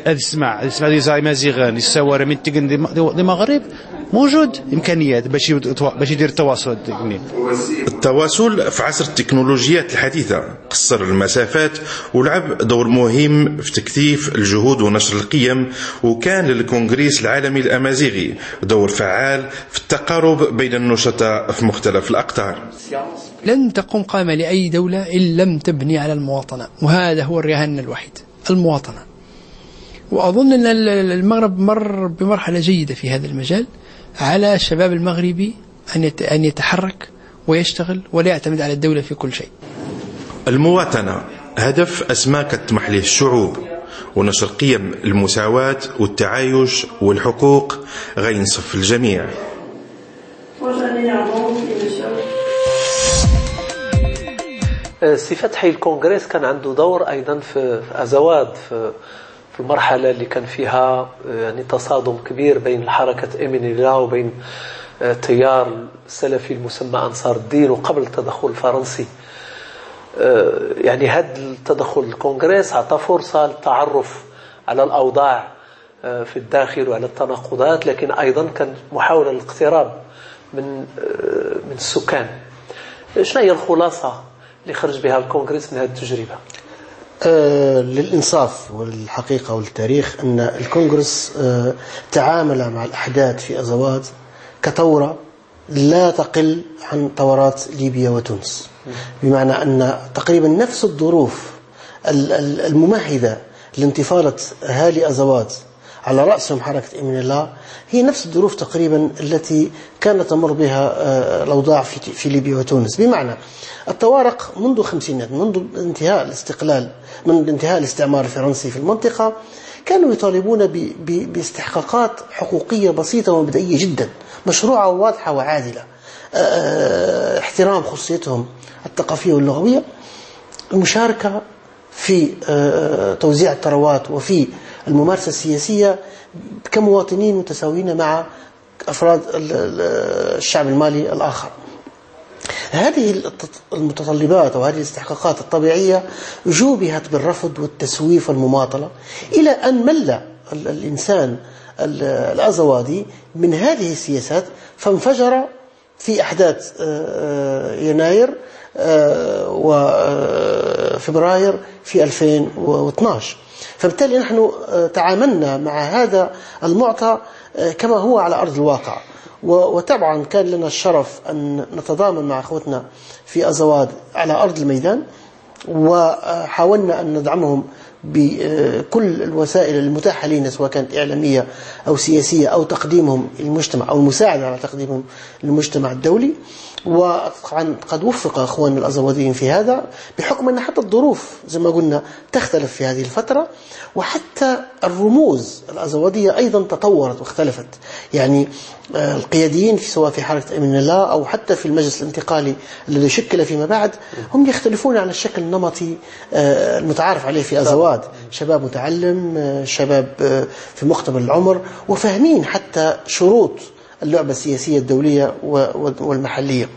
يسمع ديزا مازيغان يسوار من تقن دي مغرب موجود إمكانيات باش يدير التواصل. التواصل في عصر التكنولوجيات الحديثة قصر المسافات ولعب دور مهم في تكثيف الجهود ونشر القيم، وكان للكونغرس العالمي الأمازيغي دور فعال في التقارب بين النشطاء في مختلف الأقطار. لن تقوم قائمة لأي دولة إن لم تبني على المواطنة، وهذا هو الرهان الوحيد، المواطنة. وأظن أن المغرب مر بمرحلة جيدة في هذا المجال. على الشباب المغربي أن يتحرك ويشتغل ولا يعتمد على الدولة في كل شيء. المواطنة هدف أسمى كتطمح له الشعوب، ونشر قيم المساواة والتعايش والحقوق غينصف الجميع. سي فتحي، الكونغرس كان عنده دور أيضا في أزواد في المرحلة اللي كان فيها يعني تصادم كبير بين الحركة إيمينيلا وبين التيار السلفي المسمى أنصار الدين، وقبل التدخل الفرنسي. يعني هذا التدخل الكونغرس أعطى فرصة للتعرف على الأوضاع في الداخل وعلى التناقضات، لكن أيضا كان محاولة للاقتراب من السكان. شنو هي الخلاصة اللي خرج بها الكونغرس من هذه التجربة؟ للإنصاف والحقيقة والتاريخ أن الكونغرس تعامل مع الأحداث في أزواد كثورة لا تقل عن ثورات ليبيا وتونس، بمعنى أن تقريبا نفس الظروف الممهدة لانتفاضة أهالي أزواد على رأسهم حركة إيمينيلا هي نفس الظروف تقريبا التي كانت تمر بها الأوضاع في ليبيا وتونس. بمعنى التوارق منذ الخمسينات، منذ انتهاء الاستقلال، من انتهاء الاستعمار الفرنسي في المنطقة، كانوا يطالبون باستحقاقات حقوقية بسيطة ومبدئية جدا، مشروعة وواضحة وعادلة، احترام خصوصيتهم الثقافية واللغوية، المشاركة في توزيع الثروات وفي الممارسة السياسية كمواطنين متساويين مع أفراد الشعب المالي الآخر. هذه المتطلبات وهذه الاستحقاقات الطبيعية جوبهت بالرفض والتسويف والمماطلة، إلى أن مل الإنسان الأزوادي من هذه السياسات، فانفجر في أحداث يناير وفبراير في 2012. فبالتالي نحن تعاملنا مع هذا المعطى كما هو على أرض الواقع، وطبعا كان لنا الشرف أن نتضامن مع أخوتنا في أزواد على أرض الميدان، وحاولنا أن ندعمهم بكل الوسائل المتاحة لنا، سواء كانت إعلامية أو سياسية أو تقديمهم للمجتمع أو المساعدة على تقديمهم للمجتمع الدولي. وطبعا قد وفق أخواننا الأزواديين في هذا بحكم أن حتى الظروف زي ما قلنا تختلف في هذه الفترة، وحتى الرموز الأزوادية أيضا تطورت واختلفت. يعني القياديين سواء في حركة أمين الله أو حتى في المجلس الانتقالي الذي شكل فيما بعد هم يختلفون عن الشكل النمطي المتعارف عليه في أزواد. شباب متعلم، شباب في مقتبل العمر، وفاهمين حتى شروط اللعبة السياسية الدولية والمحلية.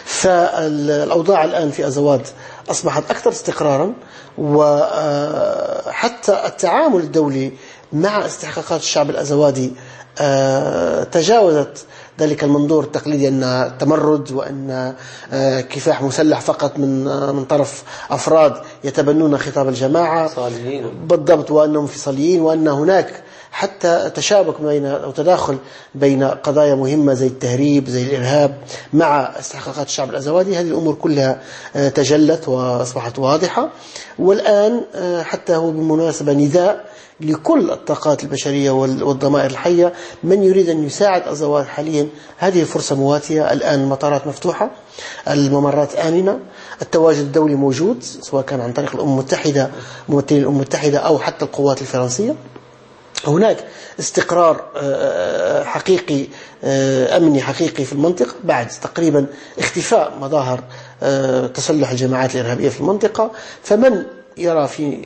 فالأوضاع الآن في أزواد أصبحت أكثر استقرارا، وحتى التعامل الدولي مع استحقاقات الشعب الأزوادي تجاوزت ذلك المنظور التقليدي أن تمرد وأن كفاح مسلح فقط من طرف أفراد يتبنون خطاب الجماعة بالضبط، وأنهم انفصاليين، وأن هناك حتى تشابك بين أو تداخل بين قضايا مهمة زي التهريب زي الإرهاب مع استحقاقات الشعب الأزوادي. هذه الأمور كلها تجلت وأصبحت واضحة. والآن حتى هو بالمناسبة نداء لكل الطاقات البشرية والضمائر الحية، من يريد أن يساعد أزواد حاليا هذه فرصة مواتية. الآن المطارات مفتوحة، الممرات آمنة، التواجد الدولي موجود سواء كان عن طريق الأمم المتحدة، ممثلين الأمم المتحدة، أو حتى القوات الفرنسية. هناك استقرار حقيقي أمني حقيقي في المنطقة بعد تقريبا اختفاء مظاهر تسلح الجماعات الإرهابية في المنطقة. فمن يرى في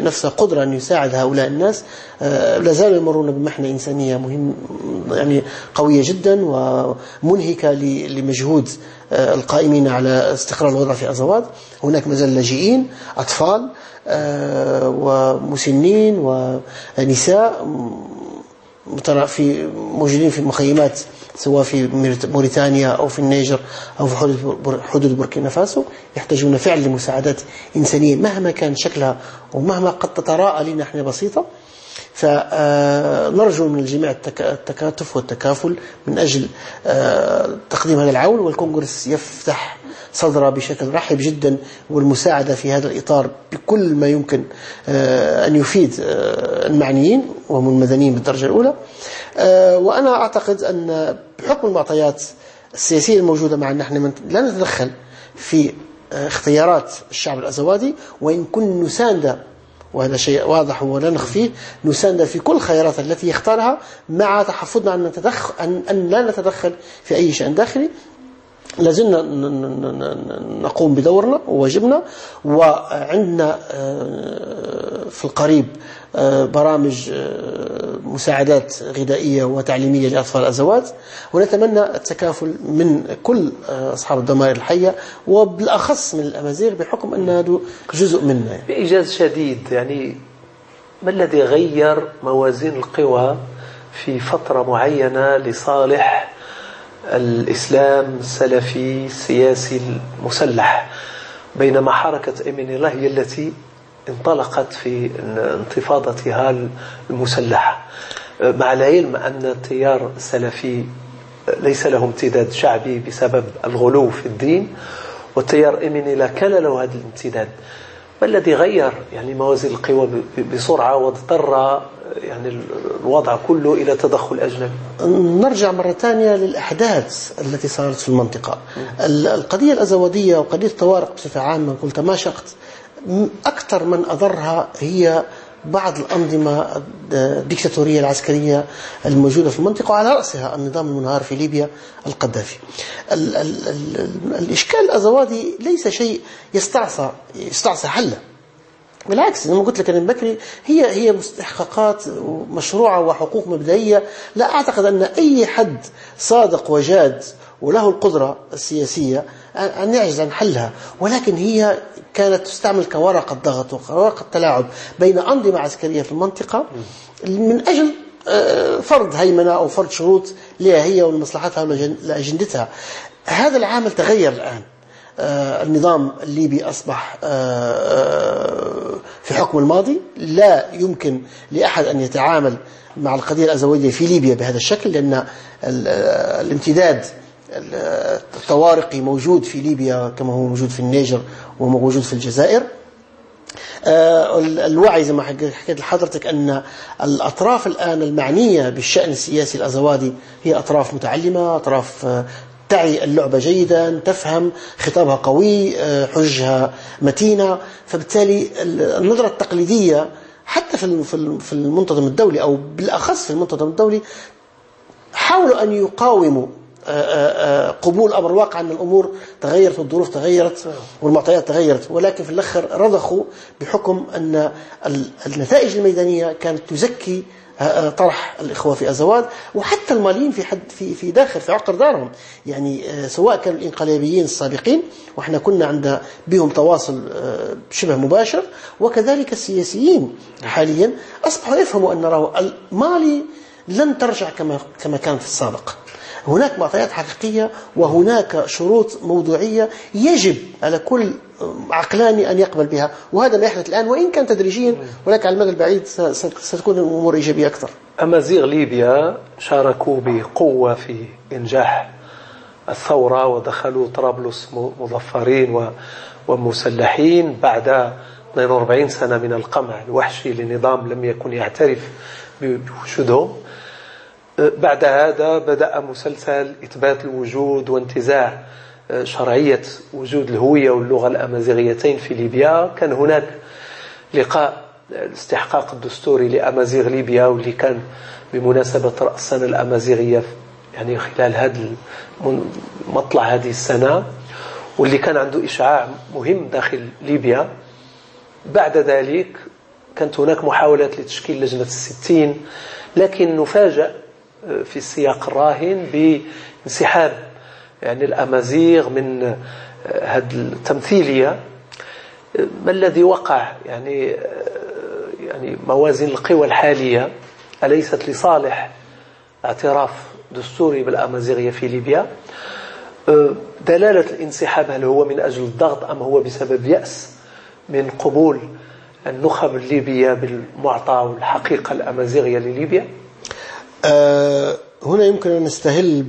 نفسه قدرة أن يساعد هؤلاء الناس لا زالوا يمرون بمحنة إنسانية مهم يعني قوية جدا ومنهكة لمجهود القائمين على استقرار الوضع في أزواد. هناك مازال لاجئين، أطفال ومسنين ونساء موجودين في المخيمات سواء في موريتانيا أو في النيجر أو في حدود بوركينا فاسو، يحتاجون فعلا لمساعدات إنسانية مهما كان شكلها ومهما قد تتراءى لنا احنا بسيطة. فنرجو من الجميع التكاتف والتكافل من أجل تقديم هذا العون، والكونغرس يفتح صدره بشكل رحب جدا والمساعدة في هذا الإطار بكل ما يمكن أن يفيد المعنيين وهم المدنيين بالدرجة الأولى. وأنا أعتقد أن بحكم المعطيات السياسية الموجودة معنا نحن لا نتدخل في اختيارات الشعب الأزوادي، وإن كن نساند، وهذا شيء واضح ولا نخفيه، نساند في كل الخيارات التي يختارها مع تحفظنا أن لا نتدخل في أي شأن داخلي. لازلنا نقوم بدورنا وواجبنا، وعندنا في القريب برامج مساعدات غذائية وتعليمية لأطفال الأزواد، ونتمنى التكافل من كل أصحاب الضمائر الحية وبالأخص من الأمازيغ بحكم أن هذا جزء منا. يعني بإيجاز شديد، يعني ما الذي غير موازين القوى في فترة معينة لصالح الإسلام السلفي السياسي المسلح، بينما حركة أمين الله هي التي انطلقت في انتفاضتها المسلحة، مع العلم أن التيار السلفي ليس له امتداد شعبي بسبب الغلو في الدين، والتيار أمين الله كان له هذا الامتداد. ما الذي غير يعني موازين القوى بسرعة واضطر يعني الوضع كله إلى تدخل أجنبي؟ نرجع مرة ثانية للأحداث التي صارت في المنطقة. القضية الأزوادية وقضية الطوارئ بصفة عامة قلت ما شقت أكثر من أضرها هي بعض الأنظمة الديكتاتورية العسكرية الموجودة في المنطقة، وعلى رأسها النظام المنهار في ليبيا القذافي. الإشكال الأزوادي ليس شيء يستعصى حله، بالعكس زي ما قلت لك أنا بكري هي مستحققات مشروعة وحقوق مبدئية. لا أعتقد أن أي حد صادق وجاد وله القدرة السياسية أن يعجز عن حلها، ولكن هي كانت تستعمل كورقة ضغط وورقة تلاعب بين أنظمة عسكرية في المنطقة من أجل فرض هيمنة أو فرض شروط لها هي ولمصلحتها ولأجندتها. هذا العامل تغير الآن. النظام الليبي أصبح في حكم الماضي، لا يمكن لأحد أن يتعامل مع القضية الأزوادية في ليبيا بهذا الشكل، لأن الامتداد الطوارئي موجود في ليبيا كما هو موجود في النيجر وموجود في الجزائر. الوعي زي ما حكيت لحضرتك أن الأطراف الآن المعنية بالشأن السياسي الأزوادي هي أطراف متعلمة، أطراف تعي اللعبة جيدا، تفهم، خطابها قوي، حجها متينة. فبالتالي النظرة التقليدية حتى في المنتظم الدولي أو بالأخص في المنتظم الدولي حاولوا أن يقاوموا قبول أمر الواقع أن الأمور تغيرت والظروف تغيرت والمعطيات تغيرت، ولكن في الآخر رضخوا بحكم أن النتائج الميدانية كانت تزكي طرح الإخوة في أزواد، وحتى الماليين في داخل في عقر دارهم. يعني سواء كانوا الإنقلابيين السابقين وإحنا كنا عندنا بهم تواصل شبه مباشر، وكذلك السياسيين حاليا أصبحوا يفهموا أن المالي لن ترجع كما كان في السابق. هناك معطيات حقيقية وهناك شروط موضوعية يجب على كل عقلاني أن يقبل بها، وهذا ما يحدث الآن وإن كان تدريجيا، ولكن على المدى البعيد ستكون الأمور إيجابية أكثر. أمازيغ ليبيا شاركوا بقوة في إنجاح الثورة ودخلوا طرابلس مظفرين ومسلحين بعد 42 سنة من القمع الوحشي لنظام لم يكن يعترف بوجودهم. بعد هذا بدأ مسلسل إثبات الوجود وانتزاع شرعية وجود الهوية واللغة الأمازيغيتين في ليبيا. كان هناك لقاء الاستحقاق الدستوري لأمازيغ ليبيا، واللي كان بمناسبة رأس السنة الأمازيغية يعني خلال هذا مطلع هذه السنة، واللي كان عنده إشعاع مهم داخل ليبيا. بعد ذلك كانت هناك محاولات لتشكيل لجنة 60، لكن نفاجأ في السياق الراهن بانسحاب يعني الأمازيغ من هذه التمثيلية. ما الذي وقع؟ يعني موازين القوى الحالية أليست لصالح اعتراف دستوري بالأمازيغية في ليبيا؟ دلالة الانسحاب هل هو من أجل الضغط أم هو بسبب يأس من قبول النخب الليبية بالمعطى والحقيقة الأمازيغية لليبيا؟ هنا يمكن أن نستهل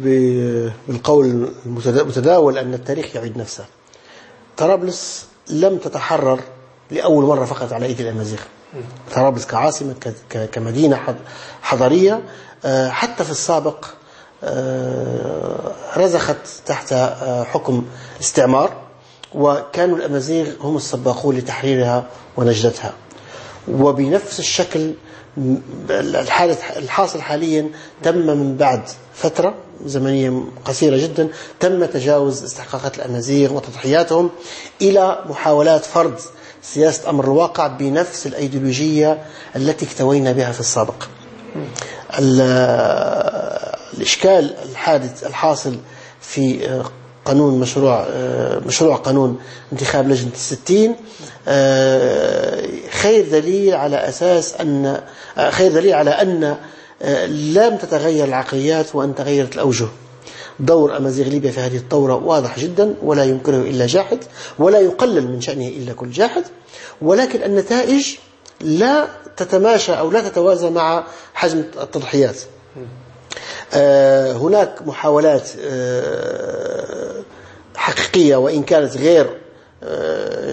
بالقول المتداول أن التاريخ يعيد نفسه. طرابلس لم تتحرر لأول مرة فقط على أيدي الأمازيغ. طرابلس كعاصمة كمدينة حضارية حتى في السابق رزخت تحت حكم استعمار، وكانوا الأمازيغ هم السباقون لتحريرها ونجدتها. وبنفس الشكل الحاصل حاليا تم من بعد فترة زمنية قصيرة جدا تم تجاوز استحقاقات الأمازيغ وتضحياتهم إلى محاولات فرض سياسة أمر الواقع بنفس الأيديولوجية التي اكتوينا بها في السابق. الإشكال الحادث الحاصل في قانون مشروع قانون انتخاب لجنة 60 خير دليل على أن لم تتغير العقليات وأن تغيرت الأوجه. دور أمازيغ ليبيا في هذه الثورة واضح جدا ولا ينكره إلا جاحد ولا يقلل من شأنه إلا كل جاحد، ولكن النتائج لا تتماشى أو لا تتوازى مع حجم التضحيات. هناك محاولات حقيقية وإن كانت غير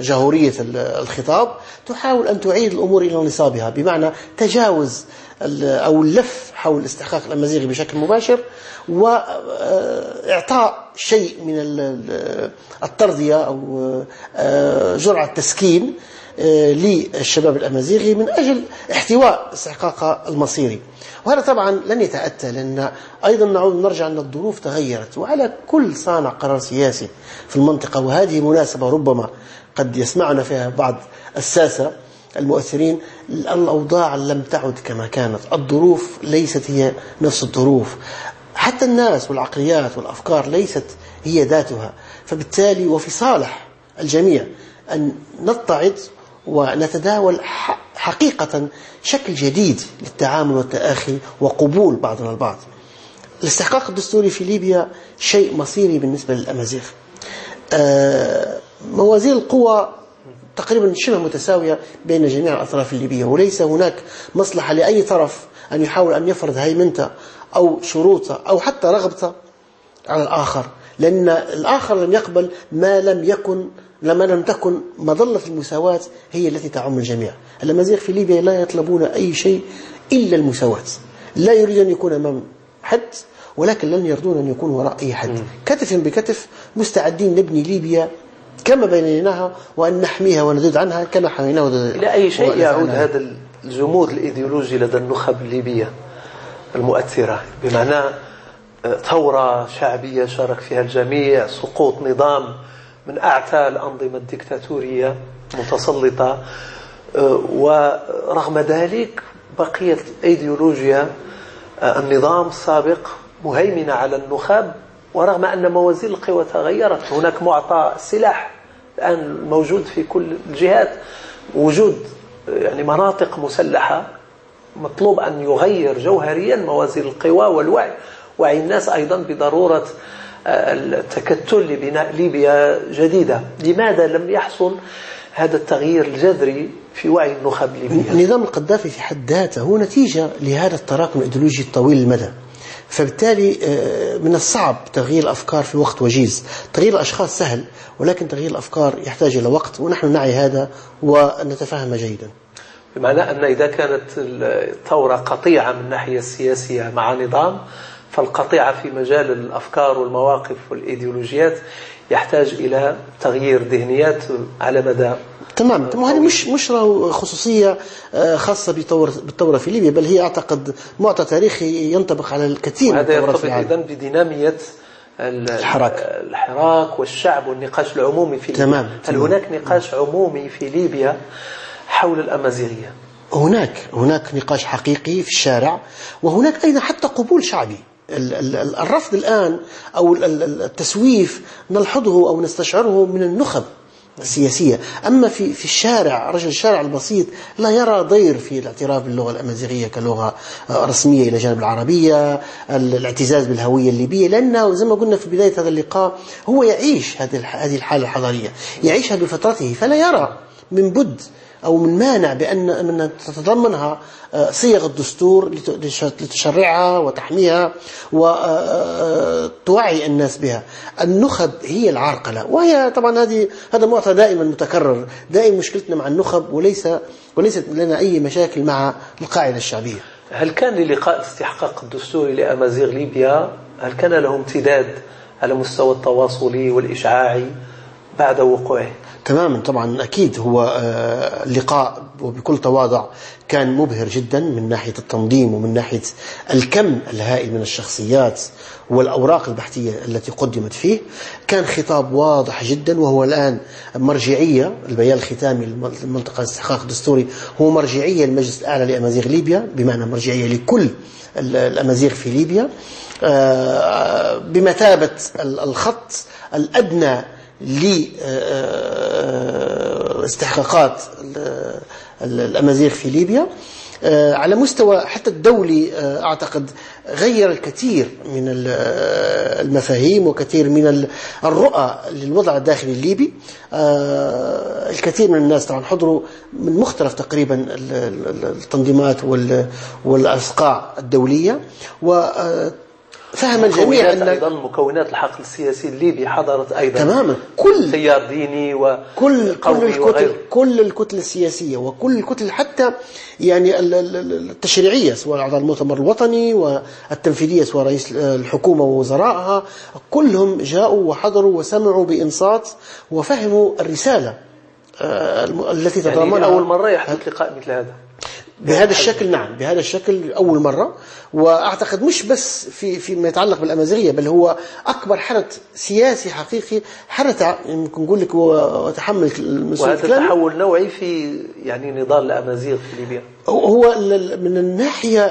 جهورية الخطاب تحاول أن تعيد الأمور إلى نصابها، بمعنى تجاوز أو اللف حول استحقاق الأمازيغي بشكل مباشر وإعطاء شيء من الترضية أو جرعة تسكين للشباب الأمازيغي من أجل احتواء استحقاق المصيري. وهذا طبعا لن يتأتى، لأن أيضا نرجع أن الظروف تغيرت، وعلى كل صانع قرار سياسي في المنطقة، وهذه مناسبة ربما قد يسمعنا فيها بعض الساسة المؤثرين، الأوضاع لم تعد كما كانت، الظروف ليست هي نفس الظروف، حتى الناس والعقليات والأفكار ليست هي ذاتها. فبالتالي وفي صالح الجميع أن نتعظ ونتداول حقيقة شكل جديد للتعامل والتآخي وقبول بعضنا البعض. الاستحقاق الدستوري في ليبيا شيء مصيري بالنسبة للأمازيغ. موازين القوى تقريبا شبه متساوية بين جميع الأطراف الليبية، وليس هناك مصلحة لأي طرف أن يحاول أن يفرض هيمنته أو شروطه أو حتى رغبته على الآخر، لأن الآخر لم يقبل ما لم تكن مظلة المساواة هي التي تعم الجميع. الأمازيغ في ليبيا لا يطلبون أي شيء إلا المساواة، لا يريد أن يكون أمام حد، ولكن لن يرضون أن يكونوا وراء أي حد. كتف بكتف مستعدين نبني ليبيا كما بنيناها، وأن نحميها وندد عنها كما حميناها. إلى أي شيء يعود هذا الجمود الإيديولوجي لدى النخب الليبية المؤثرة، بمعنى ثورة شعبية شارك فيها الجميع، سقوط نظام من أعتى الأنظمة الدكتاتورية متسلطة، ورغم ذلك بقيت أيديولوجيا النظام السابق مهيمنة على النخب، ورغم أن موازين القوى تغيرت. هناك معطى السلاح الآن موجود في كل الجهات، وجود يعني مناطق مسلحة، مطلوب أن يغير جوهريا موازين القوى والوعي، وعي الناس أيضا بضرورة التكتل لبناء ليبيا جديدة. لماذا لم يحصل هذا التغيير الجذري في وعي النخب الليبية؟ نظام القذافي في حد ذاته هو نتيجة لهذا التراكم الإيديولوجي الطويل المدى، فبالتالي من الصعب تغيير الأفكار في وقت وجيز. تغيير الأشخاص سهل، ولكن تغيير الأفكار يحتاج إلى وقت، ونحن نعي هذا ونتفهم جيدا. بمعنى أن إذا كانت الثورة قطيعة من الناحية السياسية مع نظام، فالقطيعة في مجال الأفكار والمواقف والإيديولوجيات يحتاج إلى تغيير ذهنيات على مدى. تمام. هذه مش خصوصية خاصة بالثورة في ليبيا، بل هي أعتقد معطى تاريخي ينطبق على الكثير من الثورات في العالم. هذا يرتبط أيضا بدينامية الحراك والشعب والنقاش العمومي في ليبيا. تمام. هل هناك نقاش عمومي في ليبيا حول الأمازيغية؟ هناك نقاش حقيقي في الشارع، وهناك أيضا حتى قبول شعبي. الرفض الآن أو التسويف نلحظه أو نستشعره من النخب السياسية، أما في الشارع رجل الشارع البسيط لا يرى ضير في الاعتراف باللغة الأمازيغية كلغة رسمية إلى جانب العربية، الاعتزاز بالهوية الليبية، لأنه زي ما قلنا في بداية هذا اللقاء هو يعيش هذه الحالة الحضارية، يعيشها بفترته، فلا يرى من بد أو من مانع بأن تتضمنها صيغ الدستور لتشرعها وتحميها وتوعي الناس بها. النخب هي العرقلة، وهي طبعا هذا معطى دائما متكرر. دائما مشكلتنا مع النخب وليست لنا أي مشاكل مع القاعدة الشعبية. هل كان للقاء الاستحقاق الدستوري لأمازيغ ليبيا هل كان له امتداد على مستوى التواصلي والإشعاعي بعد وقوعه؟ تماما، طبعا أكيد. هو اللقاء وبكل تواضع كان مبهر جدا من ناحية التنظيم ومن ناحية الكم الهائل من الشخصيات والأوراق البحثية التي قدمت فيه. كان خطاب واضح جدا، وهو الآن مرجعية. البيان الختامي للملتقى الاستحقاق الدستوري هو مرجعية للمجلس الأعلى لأمازيغ ليبيا، بمعنى مرجعية لكل الأمازيغ في ليبيا، بمثابة الخط الأدنى لاستحقاقات الأمازيغ في ليبيا. على مستوى حتى الدولي أعتقد غير الكثير من المفاهيم وكثير من الرؤى للوضع الداخلي الليبي. الكثير من الناس طبعا حضروا من مختلف تقريبا التنظيمات والأصقاع الدولية، فهم الجميع أن أيضا مكونات الحقل السياسي الليبي حضرت أيضا تماما، كل تيار ديني وكل كل الكتل السياسية وكل الكتل حتى يعني التشريعية، سواء أعضاء المؤتمر الوطني والتنفيذية سواء رئيس الحكومة ووزرائها، كلهم جاءوا وحضروا وسمعوا بإنصات وفهموا الرسالة التي تتضمنها. يعني أول مرة يحدث لقاء مثل هذا بهذا الشكل. نعم، بهذا الشكل أول مرة. وأعتقد مش بس فيما يتعلق بالأمازيغية، بل هو أكبر حدث سياسي حقيقي حدث، يمكن نقول لك، وتحمل المسؤولية. وهذا تحول نوعي في يعني نضال الأمازيغ في ليبيا. هو من الناحية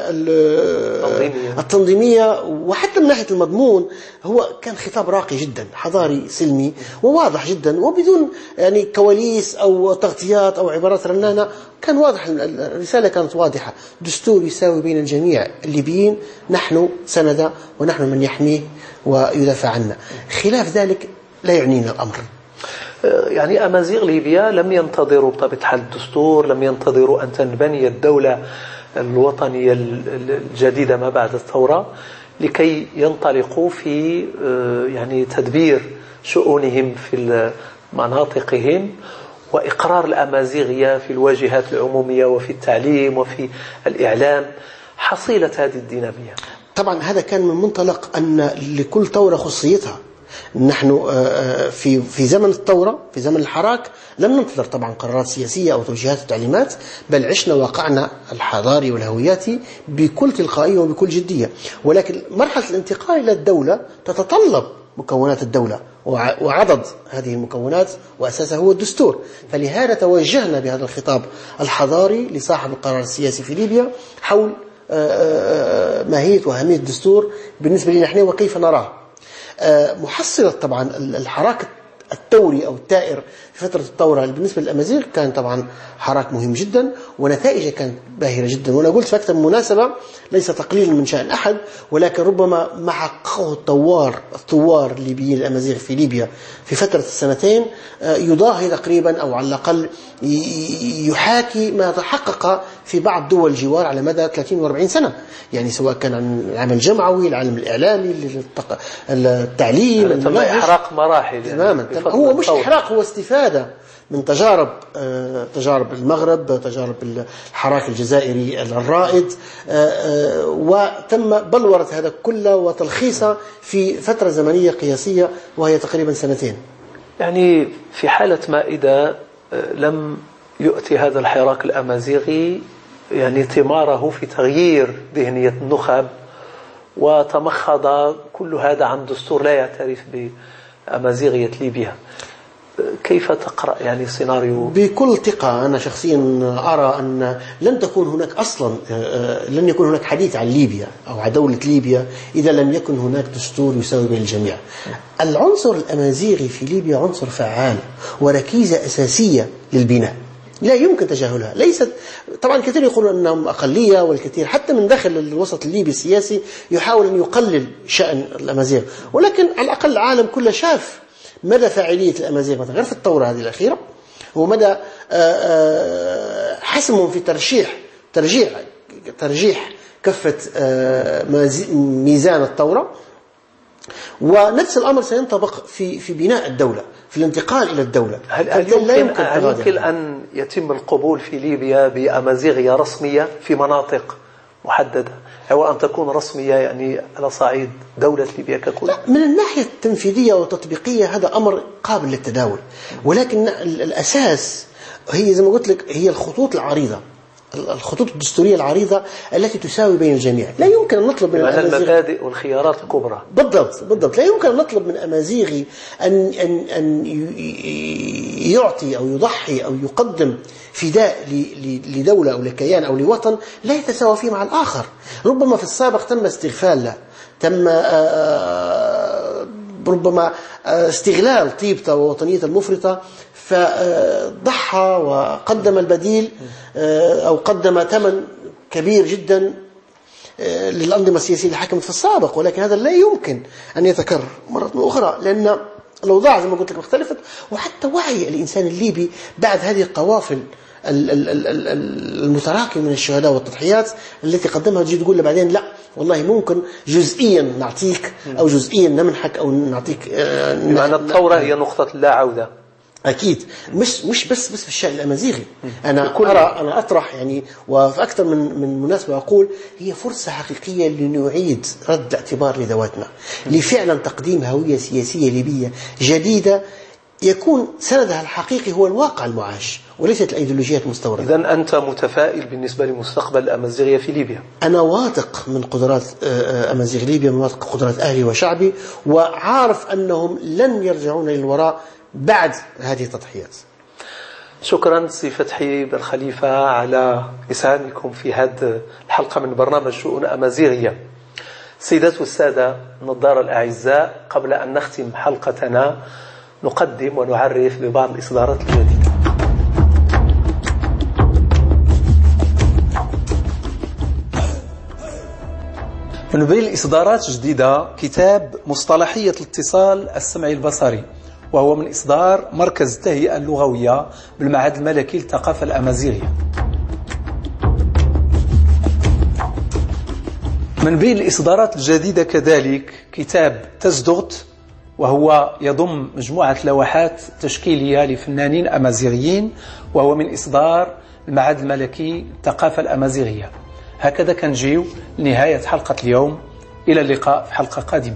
التنظيمية وحتى من ناحية المضمون هو كان خطاب راقي جدا، حضاري سلمي وواضح جدا، وبدون يعني كواليس أو تغطيات أو عبارات رنانة. كان واضح، الرسالة كانت واضحة. دستور يساوي بين الجميع، الليبيين نحن سندة ونحن من يحميه ويدافع عنا. خلاف ذلك لا يعنينا الأمر. يعني أمازيغ ليبيا لم ينتظروا بطبيعة الحال الدستور، لم ينتظروا أن تنبني الدولة الوطنية الجديدة ما بعد الثورة لكي ينطلقوا في يعني تدبير شؤونهم في مناطقهم وإقرار الأمازيغية في الواجهات العمومية وفي التعليم وفي الإعلام، حصيلة هذه الدينامية. طبعا هذا كان من منطلق أن لكل ثورة خصيتها. نحن في زمن الثورة، في زمن الحراك، لم ننتظر طبعا قرارات سياسية أو توجيهات وتعليمات، بل عشنا واقعنا الحضاري والهوياتي بكل تلقائية وبكل جدية. ولكن مرحلة الانتقال إلى الدولة تتطلب مكونات الدولة وعدد هذه المكونات، وأساسها هو الدستور. فلهذا توجهنا بهذا الخطاب الحضاري لصاحب القرار السياسي في ليبيا حول ماهية وأهمية الدستور بالنسبة لنا نحن وكيف نراه. محصلة طبعا الحراك الثوري أو الثائر في فترة الثورة بالنسبة للأمازيغ كان طبعا حراك مهم جدا، ونتائجه كانت باهرة جدا. وأنا قلت في أكثر من مناسبة ليس تقليلا من شأن أحد، ولكن ربما ما حققه الثوار الليبيين الأمازيغ في ليبيا في فترة السنتين يضاهي تقريبا أو على الأقل يحاكي ما تحقق في بعض دول الجوار على مدى 30 و40 سنة. يعني سواء كان عن العمل الجمعوي، العالم الإعلامي، التعليم، تم إحراق مراحل تماما. هو مش إحراق، هو استفادة من تجارب المغرب، تجارب الحراك الجزائري الرائد، وتم بلورة هذا كله وتلخيصه في فترة زمنية قياسية وهي تقريبا سنتين. يعني في حالة ما إذا لم يؤتي هذا الحراك الأمازيغي يعني ثماره في تغيير ذهنية النخب، وتمخض كل هذا عن دستور لا يعترف بأمازيغية ليبيا، كيف تقرأ يعني سيناريو؟ بكل ثقة أنا شخصيا أرى أن لن يكون هناك حديث عن ليبيا أو عن دولة ليبيا إذا لم يكن هناك دستور يساوي بين الجميع. العنصر الأمازيغي في ليبيا عنصر فعال وركيزة أساسية للبناء لا يمكن تجاهلها. ليست طبعا كثير يقولون أنهم أقلية، والكثير حتى من داخل الوسط الليبي السياسي يحاول أن يقلل شأن الأمازيغ، ولكن على الأقل العالم كله شاف مدى فاعلية الأمازيغ مثلا غير في الثورة هذه الأخيرة، ومدى حسمهم في ترجيح كفة ميزان الثورة. ونفس الأمر سينطبق في بناء الدولة، في الانتقال إلى الدولة. هل يمكن أن يتم القبول في ليبيا بأمازيغية رسمية في مناطق محددة، أو أن تكون رسمية يعني على صعيد دولة ليبيا ككل؟ لا، من الناحية التنفيذية والتطبيقية هذا أمر قابل للتداول، ولكن الأساس هي زي ما قلت لك هي الخطوط العريضة، الخطوط الدستورية العريضة التي تساوي بين الجميع. لا يمكن أن نطلب من المبادئ والخيارات الكبرى. بالضبط. لا يمكن أن نطلب من أمازيغي أن يعطي أو يضحي أو يقدم فداء لدولة أو لكيان أو لوطن لا يتساوى فيه مع الآخر. ربما في السابق تم استغفال له، تم ربما استغلال طيبته ووطنيته المفرطة، فضحى وقدم البديل أو قدم ثمن كبير جدا للأنظمة السياسية اللي حكمت في السابق. ولكن هذا لا يمكن أن يتكرر مرة أخرى، لأن الأوضاع زي ما قلت لك اختلفت، وحتى وعي الإنسان الليبي بعد هذه القوافل المتراكمة من الشهداء والتضحيات التي قدمها تجي تقول له بعدين لا والله ممكن جزئيا نعطيك أو جزئيا نمنحك أو نعطيك. معنى الثورة هي نقطة لا عودة. أكيد مش بس في الشأن الأمازيغي. أنا أطرح يعني وفي أكثر من مناسبة أقول هي فرصة حقيقية لنعيد رد اعتبار لذواتنا، لفعلا تقديم هوية سياسية ليبية جديدة يكون سندها الحقيقي هو الواقع المعاش وليست الأيديولوجيات المستوردة. إذن أنت متفائل بالنسبة لمستقبل الأمازيغية في ليبيا؟ أنا واثق من قدرات أمازيغ ليبيا، واثق قدرات أهلي وشعبي، وعارف أنهم لن يرجعون للوراء بعد هذه التضحيات. شكرا سي فتحي بن خليفة على إسهامكم في هذه الحلقة من برنامج شؤون أمازيغية. سيدات والسادة النظار الأعزاء، قبل أن نختم حلقتنا نقدم ونعرف ببعض الإصدارات الجديدة. من بين الإصدارات الجديدة كتاب مصطلحية الاتصال السمعي البصري، وهو من إصدار مركز التهيئة اللغوية بالمعهد الملكي للثقافة الأمازيغية. من بين الإصدارات الجديدة كذلك كتاب تزدغت، وهو يضم مجموعة لوحات تشكيلية لفنانين أمازيغيين، وهو من إصدار المعهد الملكي للثقافة الأمازيغية. هكذا كنجيو لنهاية حلقة اليوم. إلى اللقاء في حلقة قادمة.